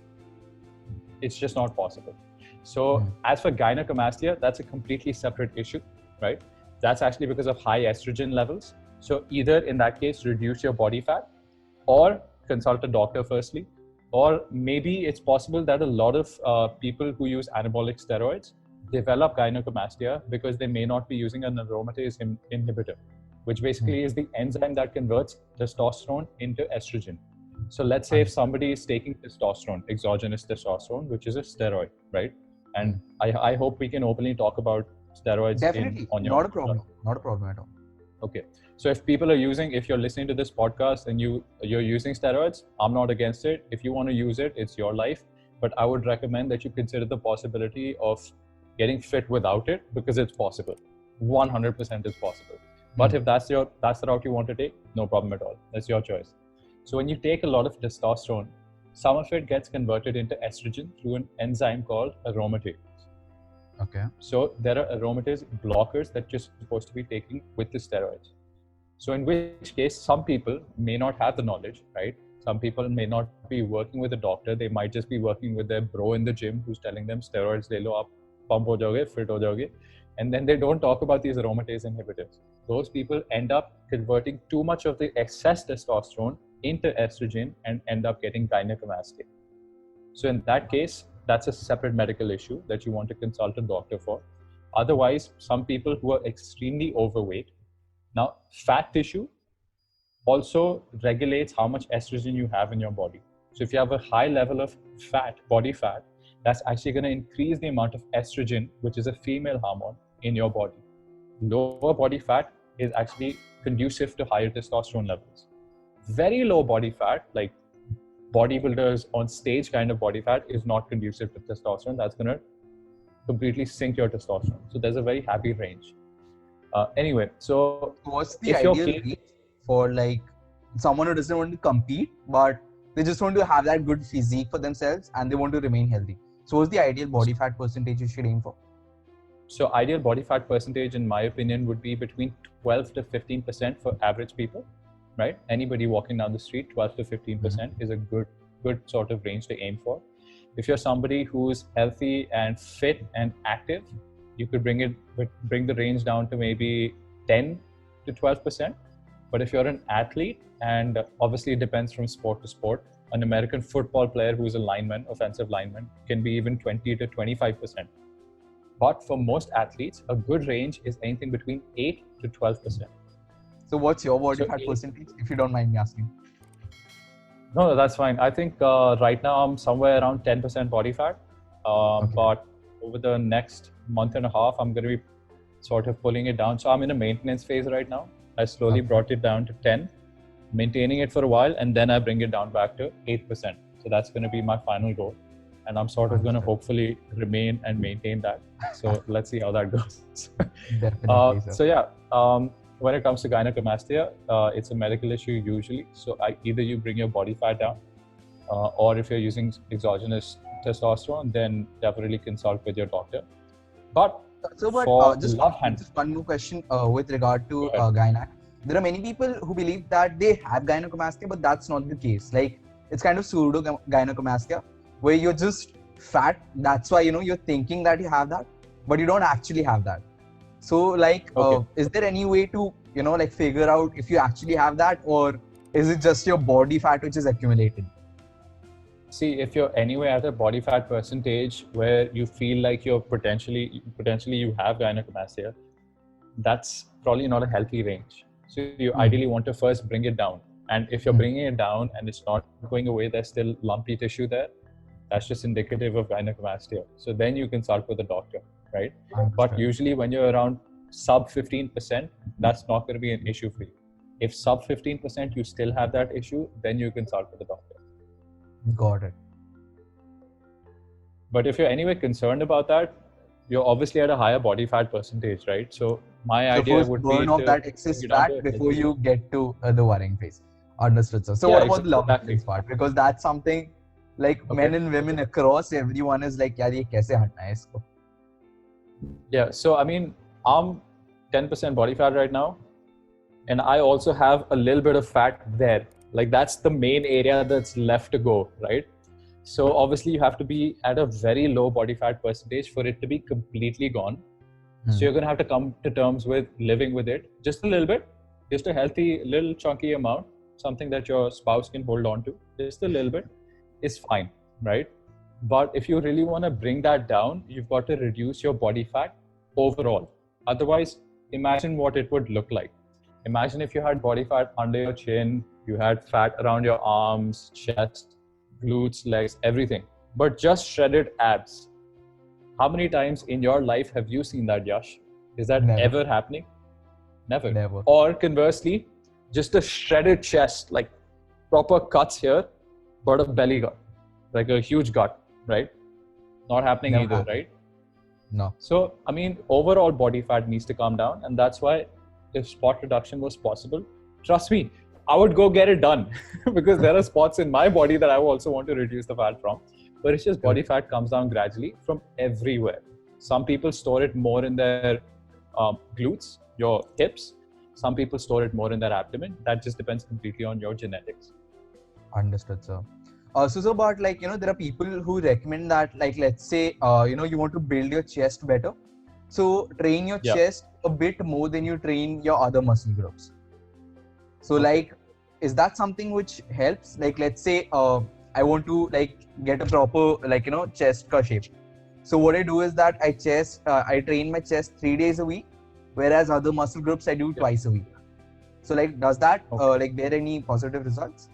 S2: It's just not possible. So as for gynecomastia, that's a completely separate issue, right? That's actually because of high estrogen levels. So either in that case, reduce your body fat or consult a doctor firstly. Or maybe it's possible that a lot of people who use anabolic steroids develop gynecomastia because they may not be using an aromatase inhibitor, which basically is the enzyme that converts testosterone into estrogen. So let's say if somebody is taking testosterone, exogenous testosterone, which is a steroid, right? And I hope we can openly talk about steroids.
S1: Definitely, not a problem. Not a problem at all.
S2: Okay. So if people are if you're listening to this podcast and you're using steroids, I'm not against it. If you want to use it, it's your life. But I would recommend that you consider the possibility of getting fit without it, because it's possible. 100% is possible. But if that's the route you want to take, no problem at all. That's your choice. So when you take a lot of testosterone, some of it gets converted into estrogen through an enzyme called aromatase.
S1: Okay.
S2: So there are aromatase blockers that you're supposed to be taking with the steroids. So in which case, some people may not have the knowledge, right? Some people may not be working with a doctor. They might just be working with their bro in the gym who's telling them steroids le lo, aap pump ho jaoge, fit ho jaoge. And then they don't talk about these aromatase inhibitors. Those people end up converting too much of the excess testosterone into estrogen and end up getting gynecomastia. So in that case, that's a separate medical issue that you want to consult a doctor for. Otherwise, some people who are extremely overweight, now fat tissue also regulates how much estrogen you have in your body. So if you have a high level of fat, body fat, that's actually going to increase the amount of estrogen, which is a female hormone, in your body. Lower body fat is actually conducive to higher testosterone levels. Very low body fat, like bodybuilders on stage kind of body fat, is not conducive to testosterone. That's going to completely sink your testosterone. So there's a very happy range. Anyway, so
S1: what's the ideal range for like someone who doesn't want to compete, but they just want to have that good physique for themselves and they want to remain healthy? So what's the ideal body fat percentage you should aim for?
S2: So ideal body fat percentage, in my opinion, would be between 12 to 15% for average people, right? Anybody walking down the street, 12 to 15% is a good sort of range to aim for. If you're somebody who's healthy and fit and active, you could bring the range down to maybe 10 to 12%. But if you're an athlete, and obviously it depends from sport to sport, an American football player who's a lineman, offensive lineman, can be even 20 to 25%. But for most athletes, a good range is anything between 8 to 12%.
S1: So what's your body fat percentage, if you don't mind me asking?
S2: No, that's fine. I think right now I'm somewhere around 10% body fat. But over the next month and a half, I'm going to be sort of pulling it down. So I'm in a maintenance phase right now. I slowly brought it down to 10, maintaining it for a while, and then I bring it down back to 8%. So that's going to be my final goal. And I'm sort of going to hopefully remain and maintain that. So let's see how that goes.
S1: Definitely.
S2: So yeah, when it comes to gynecomastia, it's a medical issue usually. So either you bring your body fat down, or if you're using exogenous testosterone, then definitely consult with your doctor. But
S1: just one more question with regard to gynac. There are many people who believe that they have gynecomastia, but that's not the case. Like it's kind of pseudo gynecomastia, where you're just fat. That's why you're thinking that you have that, but you don't actually have that. So like, is there any way to like figure out if you actually have that, or is it just your body fat which is accumulated?
S2: See, if you're anywhere at a body fat percentage where you feel like you're potentially you have gynecomastia, that's probably not a healthy range. So you ideally want to first bring it down. And if you're bringing it down and it's not going away, there's still lumpy tissue there, that's just indicative of gynecomastia. So then you consult with a doctor, right? But usually when you're around sub 15%, that's not going to be an issue for you. If sub 15% you still have that issue, then you consult with a doctor.
S1: Got it.
S2: But if you're anyway concerned about that, you're obviously at a higher body fat percentage, right? So my idea would be
S1: burn off that excess fat before you get to the worrying phase. Understood, sir. So what about the love phase part? Because that's something like men and women across, everyone is like, yaar, ye kaise hatna hai isko?
S2: Yeah, so I mean, I'm 10% body fat right now, and I also have a little bit of fat there. Like that's the main area that's left to go, right? So obviously you have to be at a very low body fat percentage for it to be completely gone. So you're going to have to come to terms with living with it just a little bit, just a healthy little chunky amount, something that your spouse can hold on to, just a little bit is fine, right? But if you really want to bring that down, you've got to reduce your body fat overall. Otherwise, imagine what it would look like. Imagine if you had body fat under your chin, you had fat around your arms, chest, glutes, legs, everything, but just shredded abs. How many times in your life have you seen that, Yash? Is that ever happening? Never. Or conversely, just a shredded chest, like proper cuts here, but a belly gut, like a huge gut, right? Not happening either, right?
S1: No.
S2: So, I mean, overall body fat needs to come down, and that's why if spot reduction was possible, trust me, I would go get it done because there are spots in my body that I also want to reduce the fat from. But it's just body fat comes down gradually from everywhere. Some people store it more in their glutes, your hips. Some people store it more in their abdomen. That just depends completely on your genetics.
S1: Understood, sir. So about like, there are people who recommend that, like, let's say, you want to build your chest better. So train your chest a bit more than you train your other muscle groups. So like, is that something which helps? Like, let's say I want to like get a proper like chest ka shape. So what I do is that I train my chest 3 days a week, whereas other muscle groups I do twice a week. So like, does that like bear any positive results?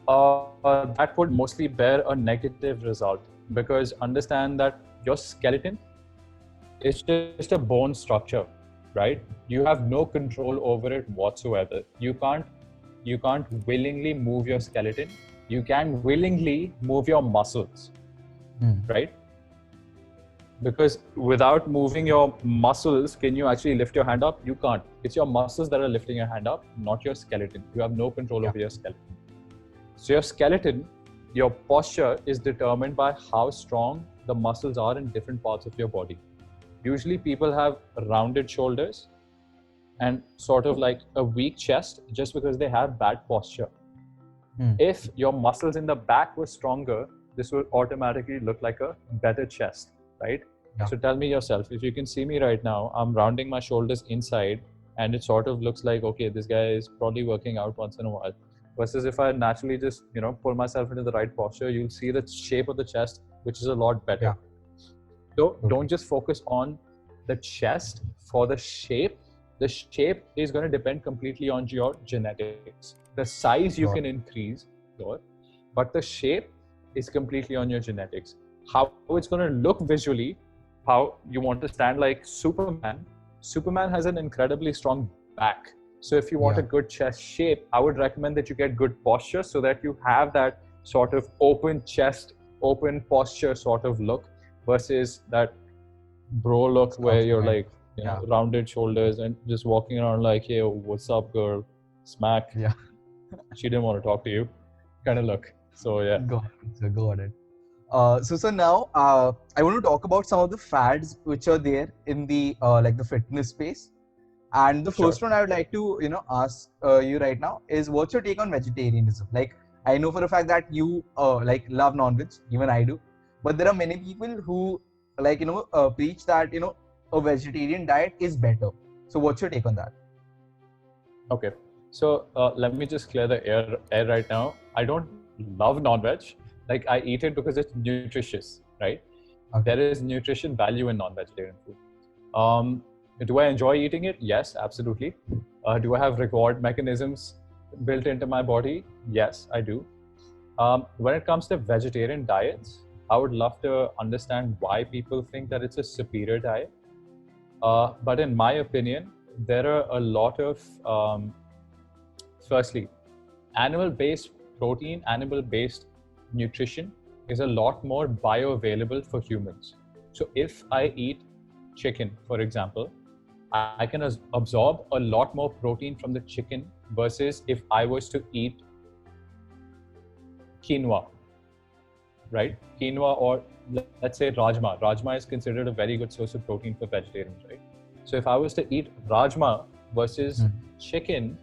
S2: That would mostly bear a negative result, because understand that your skeleton is just a bone structure, right? You have no control over it whatsoever. You can't willingly move your skeleton. You can willingly move your muscles, right? Because without moving your muscles, can you actually lift your hand up? You can't. It's your muscles that are lifting your hand up, not your skeleton. You have no control over your skeleton. So your skeleton, your posture is determined by how strong the muscles are in different parts of your body. Usually people have rounded shoulders and sort of like a weak chest just because they have bad posture. If your muscles in the back were stronger, this would automatically look like a better chest, right? So tell me yourself, if you can see me right now, I'm rounding my shoulders inside and it sort of looks like, okay, this guy is probably working out once in a while. Versus if I naturally just, pull myself into the right posture, you'll see the shape of the chest, which is a lot better. So don't just focus on the chest for the shape. The shape is going to depend completely on your genetics. The size you can increase, but the shape is completely on your genetics. How it's going to look visually, how you want to stand like Superman. Superman has an incredibly strong back. So if you want a good chest shape, I would recommend that you get good posture so that you have that sort of open chest, open posture sort of look, versus that bro look where you're like, rounded shoulders and just walking around like, hey, what's up, girl? Smack.
S1: Yeah.
S2: She didn't want to talk to you. Kind of look. So yeah.
S1: Got it. So now I want to talk about some of the fads which are there in the like the fitness space. And the first one I would like to ask you right now is, what's your take on vegetarianism? Like, I know for a fact that you like love non-veg, even I do, but there are many people who like preach that a vegetarian diet is better. So what's your take on that?
S2: Okay, so let me just clear the air right now. I don't love non-veg. Like, I eat it because it's nutritious, right? There is nutrition value in non-vegetarian food. Do I enjoy eating it? Yes, absolutely. Do I have reward mechanisms built into my body? Yes, I do. When it comes to vegetarian diets, I would love to understand why people think that it's a superior diet. But in my opinion, there are a lot of, firstly, animal-based protein, animal-based nutrition is a lot more bioavailable for humans. So if I eat chicken, for example, I can absorb a lot more protein from the chicken versus if I was to eat quinoa, right? Quinoa, or let's say rajma. Rajma is considered a very good source of protein for vegetarians, right? So if I was to eat rajma versus chicken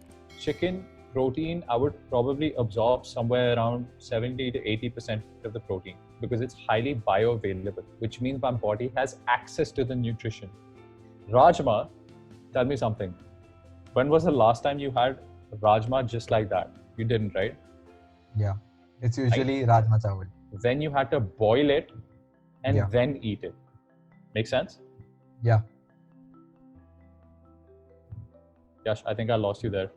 S2: protein, I would probably absorb somewhere around 70 to 80% of the protein because it's highly bioavailable, which means my body has access to the nutrition. Rajma, tell me something. When was the last time you had rajma just like that? You didn't, right?
S1: Yeah, it's usually rajma chawal.
S2: Then you had to boil it and then eat it. Make sense?
S1: Yeah.
S2: Yash, I think I lost you there.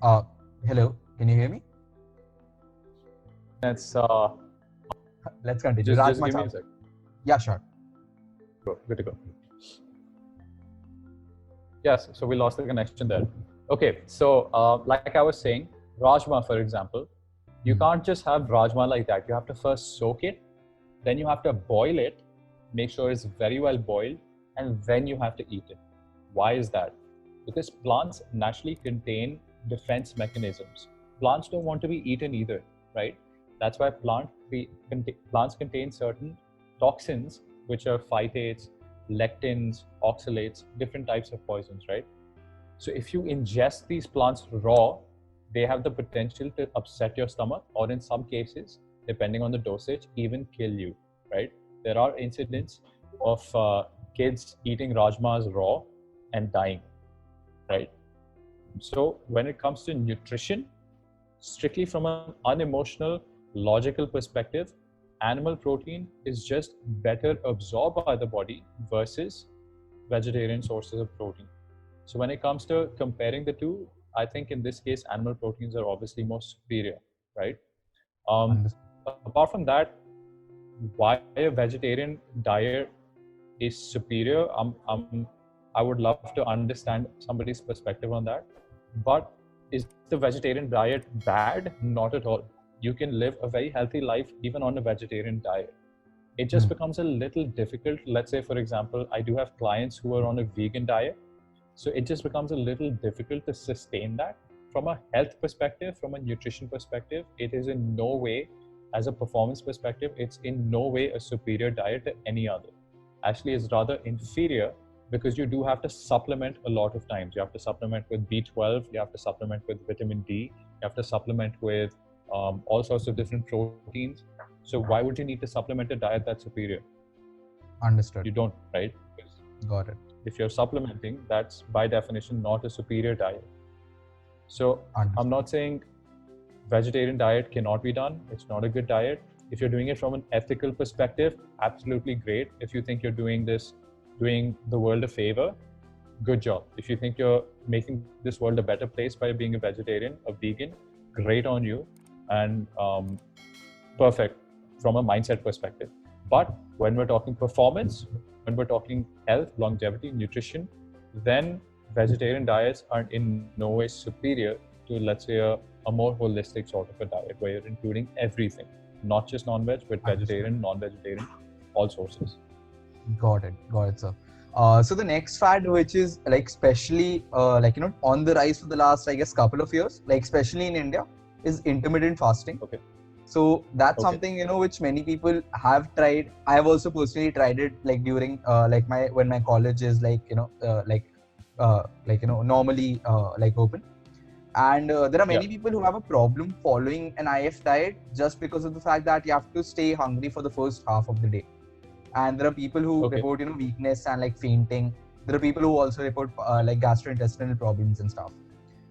S1: Hello, can you hear me?
S2: Let's
S1: continue.
S2: Just give me a sec.
S1: Yeah, sure.
S2: Good to go. Yes, so we lost the connection there. Okay, so like I was saying, rajma, for example, you can't just have rajma like that. You have to first soak it, then you have to boil it, make sure it's very well boiled, and then you have to eat it. Why is that? Because plants naturally contain defense mechanisms. Plants don't want to be eaten either, right? That's why plants contain certain toxins, which are phytates, lectins, oxalates, different types of poisons, right? So if you ingest these plants raw, they have the potential to upset your stomach, or in some cases, depending on the dosage, even kill you, right? There are incidents of kids eating rajmas raw and dying, right? So when it comes to nutrition, strictly from an unemotional, logical perspective, animal protein is just better absorbed by the body versus vegetarian sources of protein. So when it comes to comparing the two, I think in this case, animal proteins are obviously more superior, right? Um,
S1: Understood.
S2: Apart from that, why a vegetarian diet is superior, I would love to understand somebody's perspective on that. But is the vegetarian diet bad? Not at all. You can live a very healthy life even on a vegetarian diet. It just becomes a little difficult. Let's say, for example, I do have clients who are on a vegan diet. So it just becomes a little difficult to sustain that. From a health perspective, from a nutrition perspective, it is in no way, as a performance perspective, it's in no way a superior diet to any other. Actually, it's rather inferior because you do have to supplement a lot of times. You have to supplement with B12, you have to supplement with vitamin D, you have to supplement with all sorts of different proteins. So why would you need to supplement a diet that's superior?
S1: Understood.
S2: You don't, right? Because
S1: Got it.
S2: if you're supplementing, that's by definition not a superior diet. So
S1: Understood.
S2: I'm not saying vegetarian diet cannot be done. It's not a good diet. If you're doing it from an ethical perspective, absolutely great. If you think you're doing the world a favor, good job. If you think you're making this world a better place by being a vegetarian, a vegan, great on you, and perfect from a mindset perspective. But when we're talking performance, when we're talking health, longevity, nutrition, then vegetarian diets are in no way superior to, let's say, a more holistic sort of a diet where you're including everything, not just non-veg, but vegetarian, non-vegetarian, all sources.
S1: Got it, sir. So the next fad, which is like especially on the rise for the last, I guess, couple of years, like especially in India, is intermittent fasting.
S2: Okay.
S1: So that's something which many people have tried. I have also personally tried it, like during when my college is normally open. And there are many people who have a problem following an IF diet just because of the fact that you have to stay hungry for the first half of the day. And there are people who report weakness and like fainting. There are people who also report like gastrointestinal problems and stuff.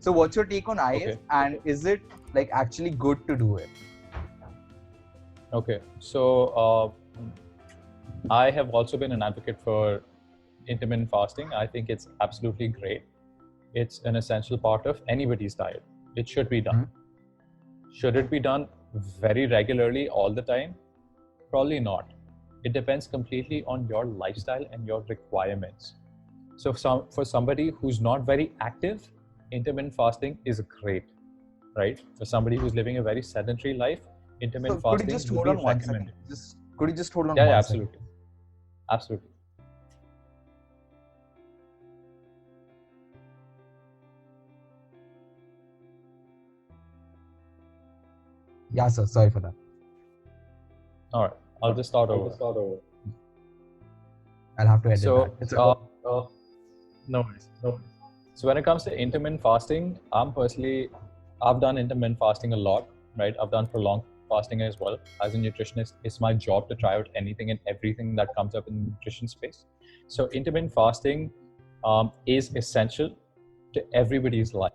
S1: So what's your take on IF, and is it like actually good to do it?
S2: Okay, so I have also been an advocate for intermittent fasting. I think it's absolutely great. It's an essential part of anybody's diet. It should be done. Should it be done very regularly all the time? Probably not. It depends completely on your lifestyle and your requirements. So for somebody who's not very active, intermittent fasting is great, right? For somebody who's living a very sedentary life, intermittent fasting would be recommended.
S1: Could you just hold on?
S2: Yeah, absolutely. Absolutely.
S1: Yeah, sir. Sorry for that.
S2: All right. I'll just start over.
S1: I'll have to edit that.
S2: No worries. So when it comes to intermittent fasting, I've done intermittent fasting a lot, right? I've done prolonged fasting as well. As a nutritionist, it's my job to try out anything and everything that comes up in the nutrition space. So intermittent fasting is essential to everybody's life.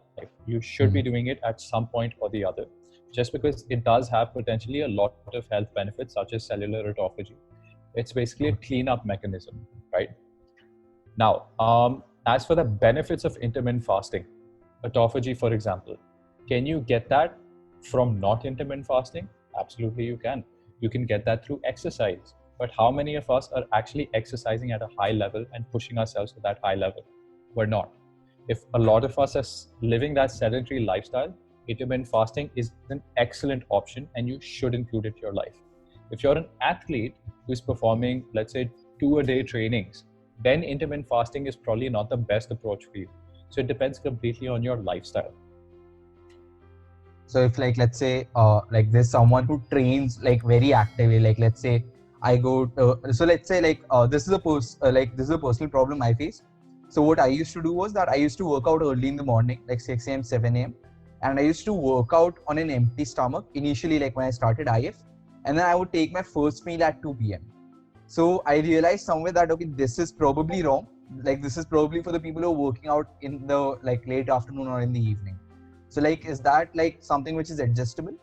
S2: You should be doing it at some point or the other, just because it does have potentially a lot of health benefits, such as cellular autophagy. It's basically a cleanup mechanism, right? Now, as for the benefits of intermittent fasting, autophagy, for example, can you get that from not intermittent fasting? Absolutely, you can. You can get that through exercise. But how many of us are actually exercising at a high level and pushing ourselves to that high level? We're not. If a lot of us are living that sedentary lifestyle, intermittent fasting is an excellent option and you should include it in your life. If you're an athlete who's performing, let's say, 2-a-day trainings, then intermittent fasting is probably not the best approach for you. So it depends completely on your lifestyle.
S1: So if let's say like there's someone who trains like very actively, like let's say I go to, so let's say this is a personal problem I face. So what I used to do was that I used to work out early in the morning, like 6 a.m., 7 a.m. And I used to work out on an empty stomach initially, like when I started IF, and then I would take my first meal at 2 p.m. So I realized somewhere that, okay, this is probably wrong. like this is probably for the people who are working out in the like late afternoon or in the evening. So like, is that like something which is adjustable?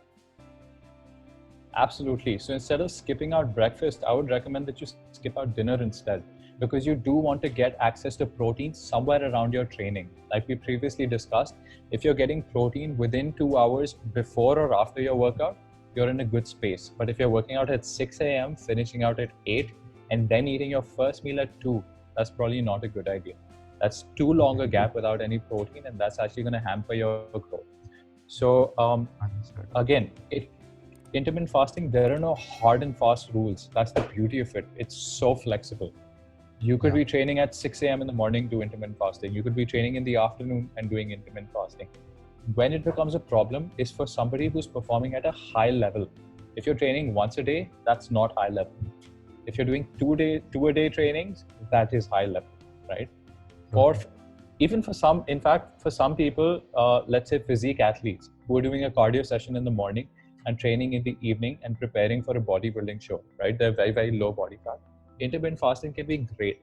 S2: Absolutely. So instead of skipping out breakfast, I would recommend that you skip out dinner instead, because you do want to get access to protein somewhere around your training. Like we previously discussed, if you're getting protein within 2 hours before or after your workout, you're in a good space. But if you're working out at 6 a.m., finishing out at 8, and then eating your first meal at 2, that's probably not a good idea. That's too long a gap without any protein, and that's actually going to hamper your growth. So again, intermittent fasting, there are no hard and fast rules. That's the beauty of it. It's so flexible. You could be training at 6 a.m. in the morning, do intermittent fasting. You could be training in the afternoon and doing intermittent fasting. When it becomes a problem is for somebody who's performing at a high level. If you're training once a day, that's not high level. If you're doing two a day trainings, that is high level, right? Or even for some, in fact, for some people, let's say physique athletes who are doing a cardio session in the morning and training in the evening and preparing for a bodybuilding show, right? They're very, very low body fat. Intermittent fasting can be great,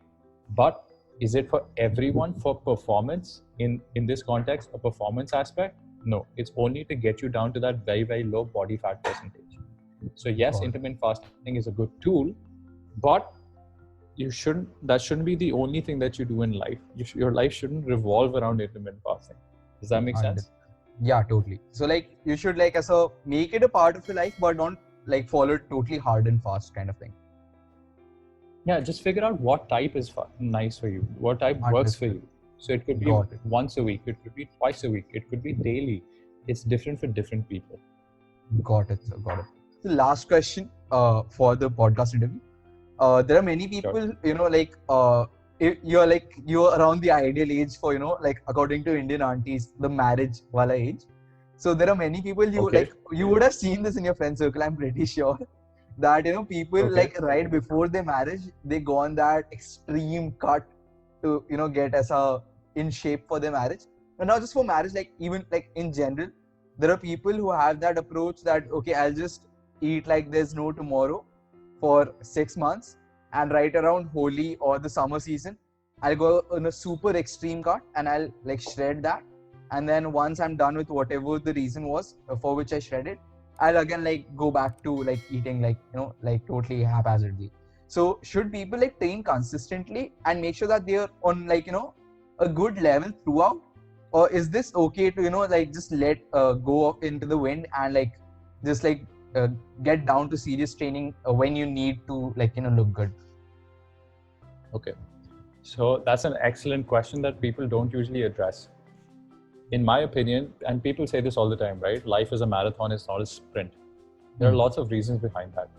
S2: but is it for everyone for performance in this context, a performance aspect? No, it's only to get you down to that very, very low body fat percentage. So yes, intermittent fasting is a good tool, but that shouldn't be the only thing that you do in life. Your life shouldn't revolve around intermittent fasting. Does that make sense?
S1: Yeah, totally. So like you should like make it a part of your life, but don't like follow it totally hard and fast kind of thing.
S2: Yeah, just figure out what type is nice for you, what type works for you. So it could be once a week, it could be twice a week, it could be daily. It's different for different people.
S1: Got it, sir. Got it. So last question for the podcast interview. There are many people, you're around the ideal age for, according to Indian aunties, the marriage wala age. So there are many people you would have seen this in your friend circle, I'm pretty sure, that, people like right before their marriage, they go on that extreme cut to, get in shape for their marriage. And not just for marriage, like even like in general, there are people who have that approach that, okay, I'll just eat like there's no tomorrow for 6 months, and right around Holi or the summer season, I'll go on a super extreme cut and I'll like shred that. And then once I'm done with whatever the reason was for which I shredded, I'll again like go back to like eating like, totally haphazardly. So should people like train consistently and make sure that they're on like, a good level throughout? Or is this okay to, just let go up into the wind and like just like get down to serious training when you need to look good?
S2: Okay, so that's an excellent question that people don't usually address. In my opinion, and people say this all the time, right? Life is a marathon, it's not a sprint. There are lots of reasons behind that.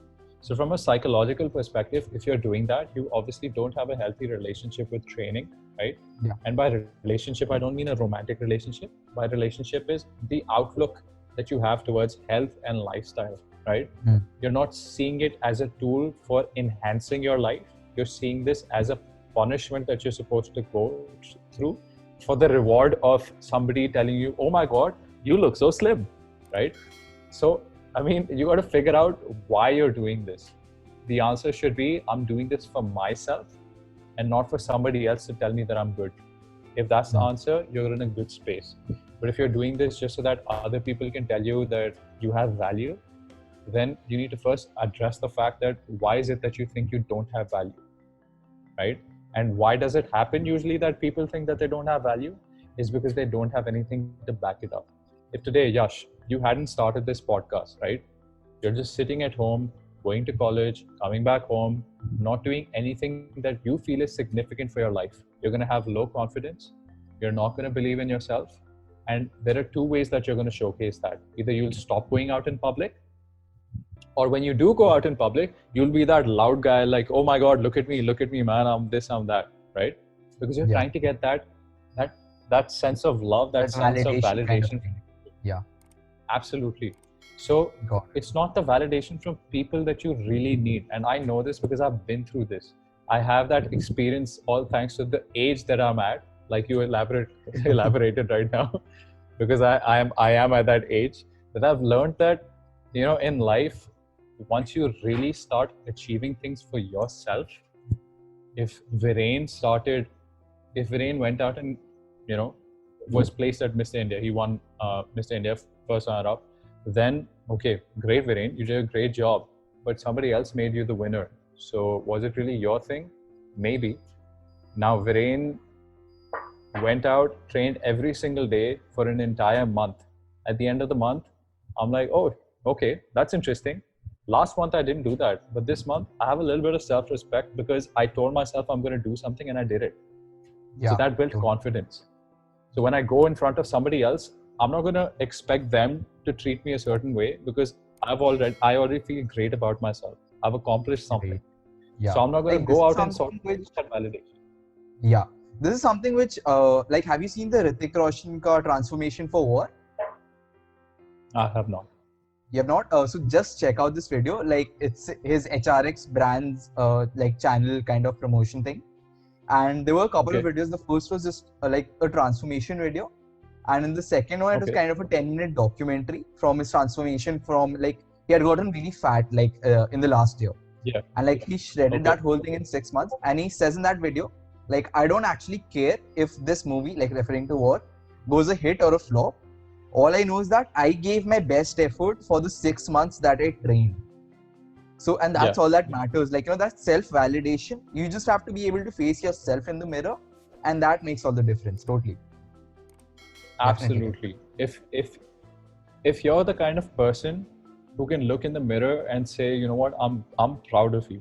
S2: So from a psychological perspective, if you're doing that, you obviously don't have a healthy relationship with training, right?
S1: Yeah.
S2: And by relationship, I don't mean a romantic relationship. By relationship is the outlook that you have towards health and lifestyle, right? You're not seeing it as a tool for enhancing your life. You're seeing this as a punishment that you're supposed to go through for the reward of somebody telling you, oh my God, you look so slim, right? So, I mean, you got to figure out why you're doing this. The answer should be, I'm doing this for myself and not for somebody else to tell me that I'm good. If that's the answer, you're in a good space. But if you're doing this just so that other people can tell you that you have value, then you need to first address the fact that why is it that you think you don't have value, right? And why does it happen usually that people think that they don't have value? Is because they don't have anything to back it up. If today, Yash, you hadn't started this podcast, right? You're just sitting at home, going to college, coming back home, not doing anything that you feel is significant for your life. You're going to have low confidence. You're not going to believe in yourself. And there are two ways that you're going to showcase that. Either you'll stop going out in public, or when you do go out in public, you'll be that loud guy like, oh my God, look at me, man, I'm this, I'm that, right? Because you're trying to get that sense of love, that sense of validation.
S1: Kind of yeah.
S2: Absolutely. So it's not the validation from people that you really need. And I know this because I've been through this. I have that experience all thanks to the age that I'm at, like you elaborated right now, because I am at that age that I've learned that, in life, once you really start achieving things for yourself, if Viren started if Viren went out and, you know, was placed at Mr. India, he won Mr. India first runner-up, then okay, great Viren, you did a great job, but somebody else made you the winner. So was it really your thing? Maybe. Now Viren went out, trained every single day for an entire month. At the end of the month, I'm like, oh, okay, that's interesting. Last month I didn't do that, but this month I have a little bit of self-respect because I told myself I'm going to do something and I did it.
S1: Yeah,
S2: so that built confidence. So when I go in front of somebody else, I'm not going to expect them to treat me a certain way because I already feel great about myself. I've accomplished something.
S1: Yeah.
S2: So I'm not going
S1: Like,
S2: to go out and sort of that validation.
S1: Yeah. This is something which, like, have you seen the Hrithik Roshan ka transformation for war?
S2: I have not.
S1: You have not? So just check out this video. Like, it's his HRX brands, like, channel kind of promotion thing. And there were a couple of videos. The first was just like a transformation video. And in the second one, it was kind of a 10-minute documentary from his transformation from, like, he had gotten really fat, like, in the last year.
S2: Yeah.
S1: And, like, he shredded that whole thing in 6 months. And he says in that video, like, I don't actually care if this movie, like, referring to war, goes a hit or a flop. All I know is that I gave my best effort for the 6 months that I trained. So, and that's all that matters. Like, you know, that's self-validation. You just have to be able to face yourself in the mirror, and that makes all the difference. Totally.
S2: Absolutely. If you're the kind of person who can look in the mirror and say, you know what, I'm proud of you,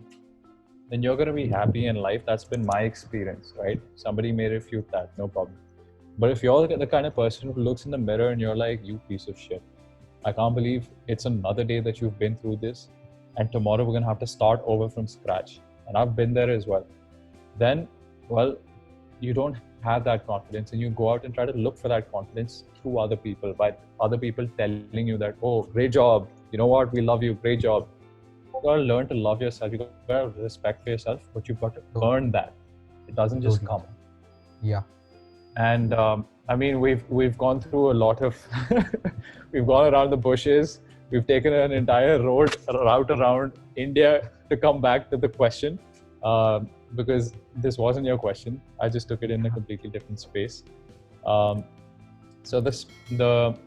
S2: then you're going to be happy in life. That's been my experience, right? Somebody may refute that, no problem. But if you're the kind of person who looks in the mirror and you're like, you piece of shit, I can't believe it's another day that you've been through this, and tomorrow we're going to have to start over from scratch. And I've been there as well. Then, well, you don't have that confidence, and you go out and try to look for that confidence through other people, by other people telling you that, oh, great job, you know what, we love you, great job. You gotta learn to love yourself. You gotta respect for yourself, but you've got to earn that. It doesn't just come.
S1: Yeah.
S2: And I mean, we've gone through a lot of, we've gone around the bushes. We've taken an entire route around India to come back to the question, because this wasn't your question. I just took it in a completely different space. So the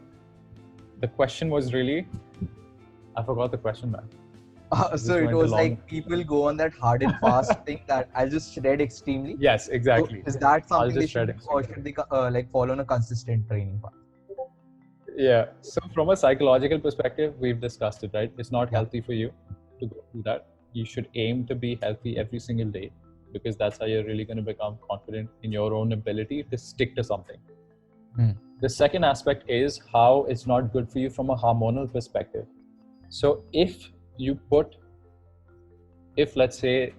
S2: question was really, I forgot the question, man.
S1: So it was like people go on that hard and fast thing that I'll just shred extremely.
S2: Yes, exactly.
S1: So is that something they should do, or should they like follow on a consistent training path?
S2: Yeah. So from a psychological perspective, we've discussed it, right? It's not healthy for you to go through that. You should aim to be healthy every single day, because that's how you're really going to become confident in your own ability to stick to something. The second aspect is how it's not good for you from a hormonal perspective. So if let's say,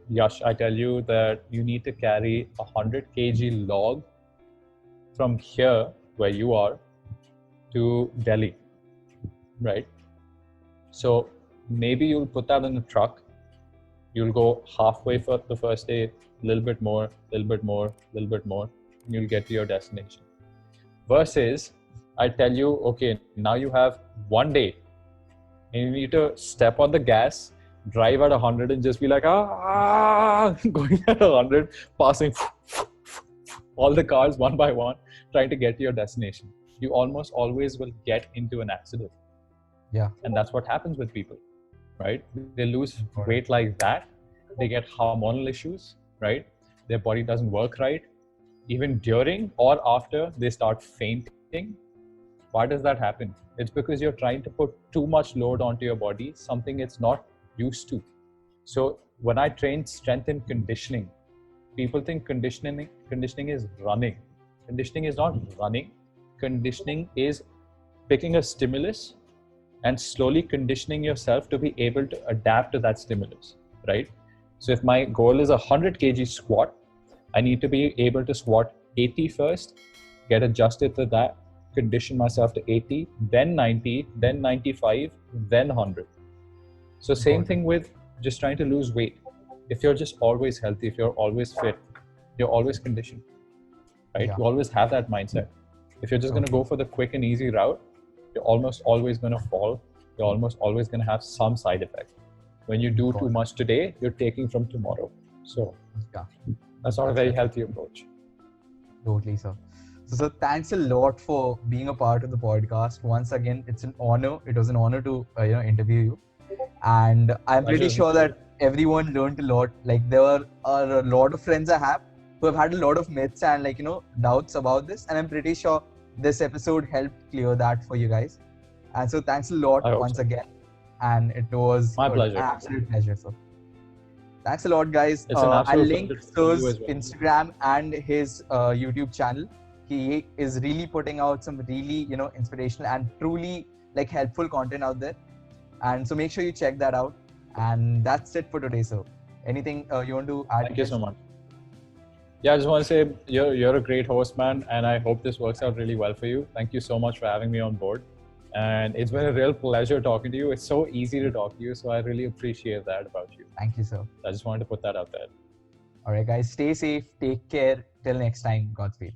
S2: Yash, I tell you that you need to carry 100 kg log from here where you are to Delhi, right? So maybe you'll put that in a truck. You'll go halfway for the first day, a little bit more, a little bit more, a little bit more, and you'll get to your destination. Versus, I tell you, okay, now you have 1 day, and you need to step on the gas, drive at 100 and just be like, going at 100, passing all the cars one by one, trying to get to your destination. You almost always will get into an accident.
S1: Yeah.
S2: And that's what happens with people, right? They lose weight like that. They get hormonal issues, right? Their body doesn't work right. Even during or after, they start fainting. Why does that happen? It's because you're trying to put too much load onto your body, something it's not used to. So when I train strength and conditioning, people think conditioning is running. Conditioning is not running. Conditioning is picking a stimulus and slowly conditioning yourself to be able to adapt to that stimulus, right? So if my goal is 100 kg squat, I need to be able to squat 80 first, get adjusted to that, condition myself to 80, then 90, then 95, then 100. So same thing with just trying to lose weight. If you're just always healthy, if you're always fit, you're always conditioned, right? You always have that mindset. If you're just going to go for the quick and easy route, you're almost always going to fall. You're almost always going to have some side effect. When you do too much today, you're taking from tomorrow. So that's not a very healthy approach.
S1: Totally, sir. So thanks a lot for being a part of the podcast. Once again, it's an honor. It was an honor to interview you, and I'm pretty
S2: Pleasure.
S1: sure that everyone learned a lot. Like there are a lot of friends I have who have had a lot of myths and doubts about this, and I'm pretty sure this episode helped clear that for you guys. And so thanks a lot
S2: I hope
S1: once
S2: so.
S1: again, and it was
S2: My
S1: an
S2: pleasure.
S1: absolute pleasure. So thanks a lot, guys.
S2: It's an
S1: I'll
S2: absolute
S1: link
S2: pleasure to you
S1: Sir's
S2: as well.
S1: Instagram and his YouTube channel. He is really putting out some really inspirational and truly helpful content out there. And so make sure you check that out. And that's it for today, sir. Anything you want to add?
S2: Thank you so much. Yeah, I just want to say you're a great host, man, and I hope this works out really well for you. Thank you so much for having me on board. And it's been a real pleasure talking to you. It's so easy to talk to you, so I really appreciate that about you.
S1: Thank you, sir.
S2: I just wanted to put that out there.
S1: All right, guys, stay safe, take care. Till next time, Godspeed.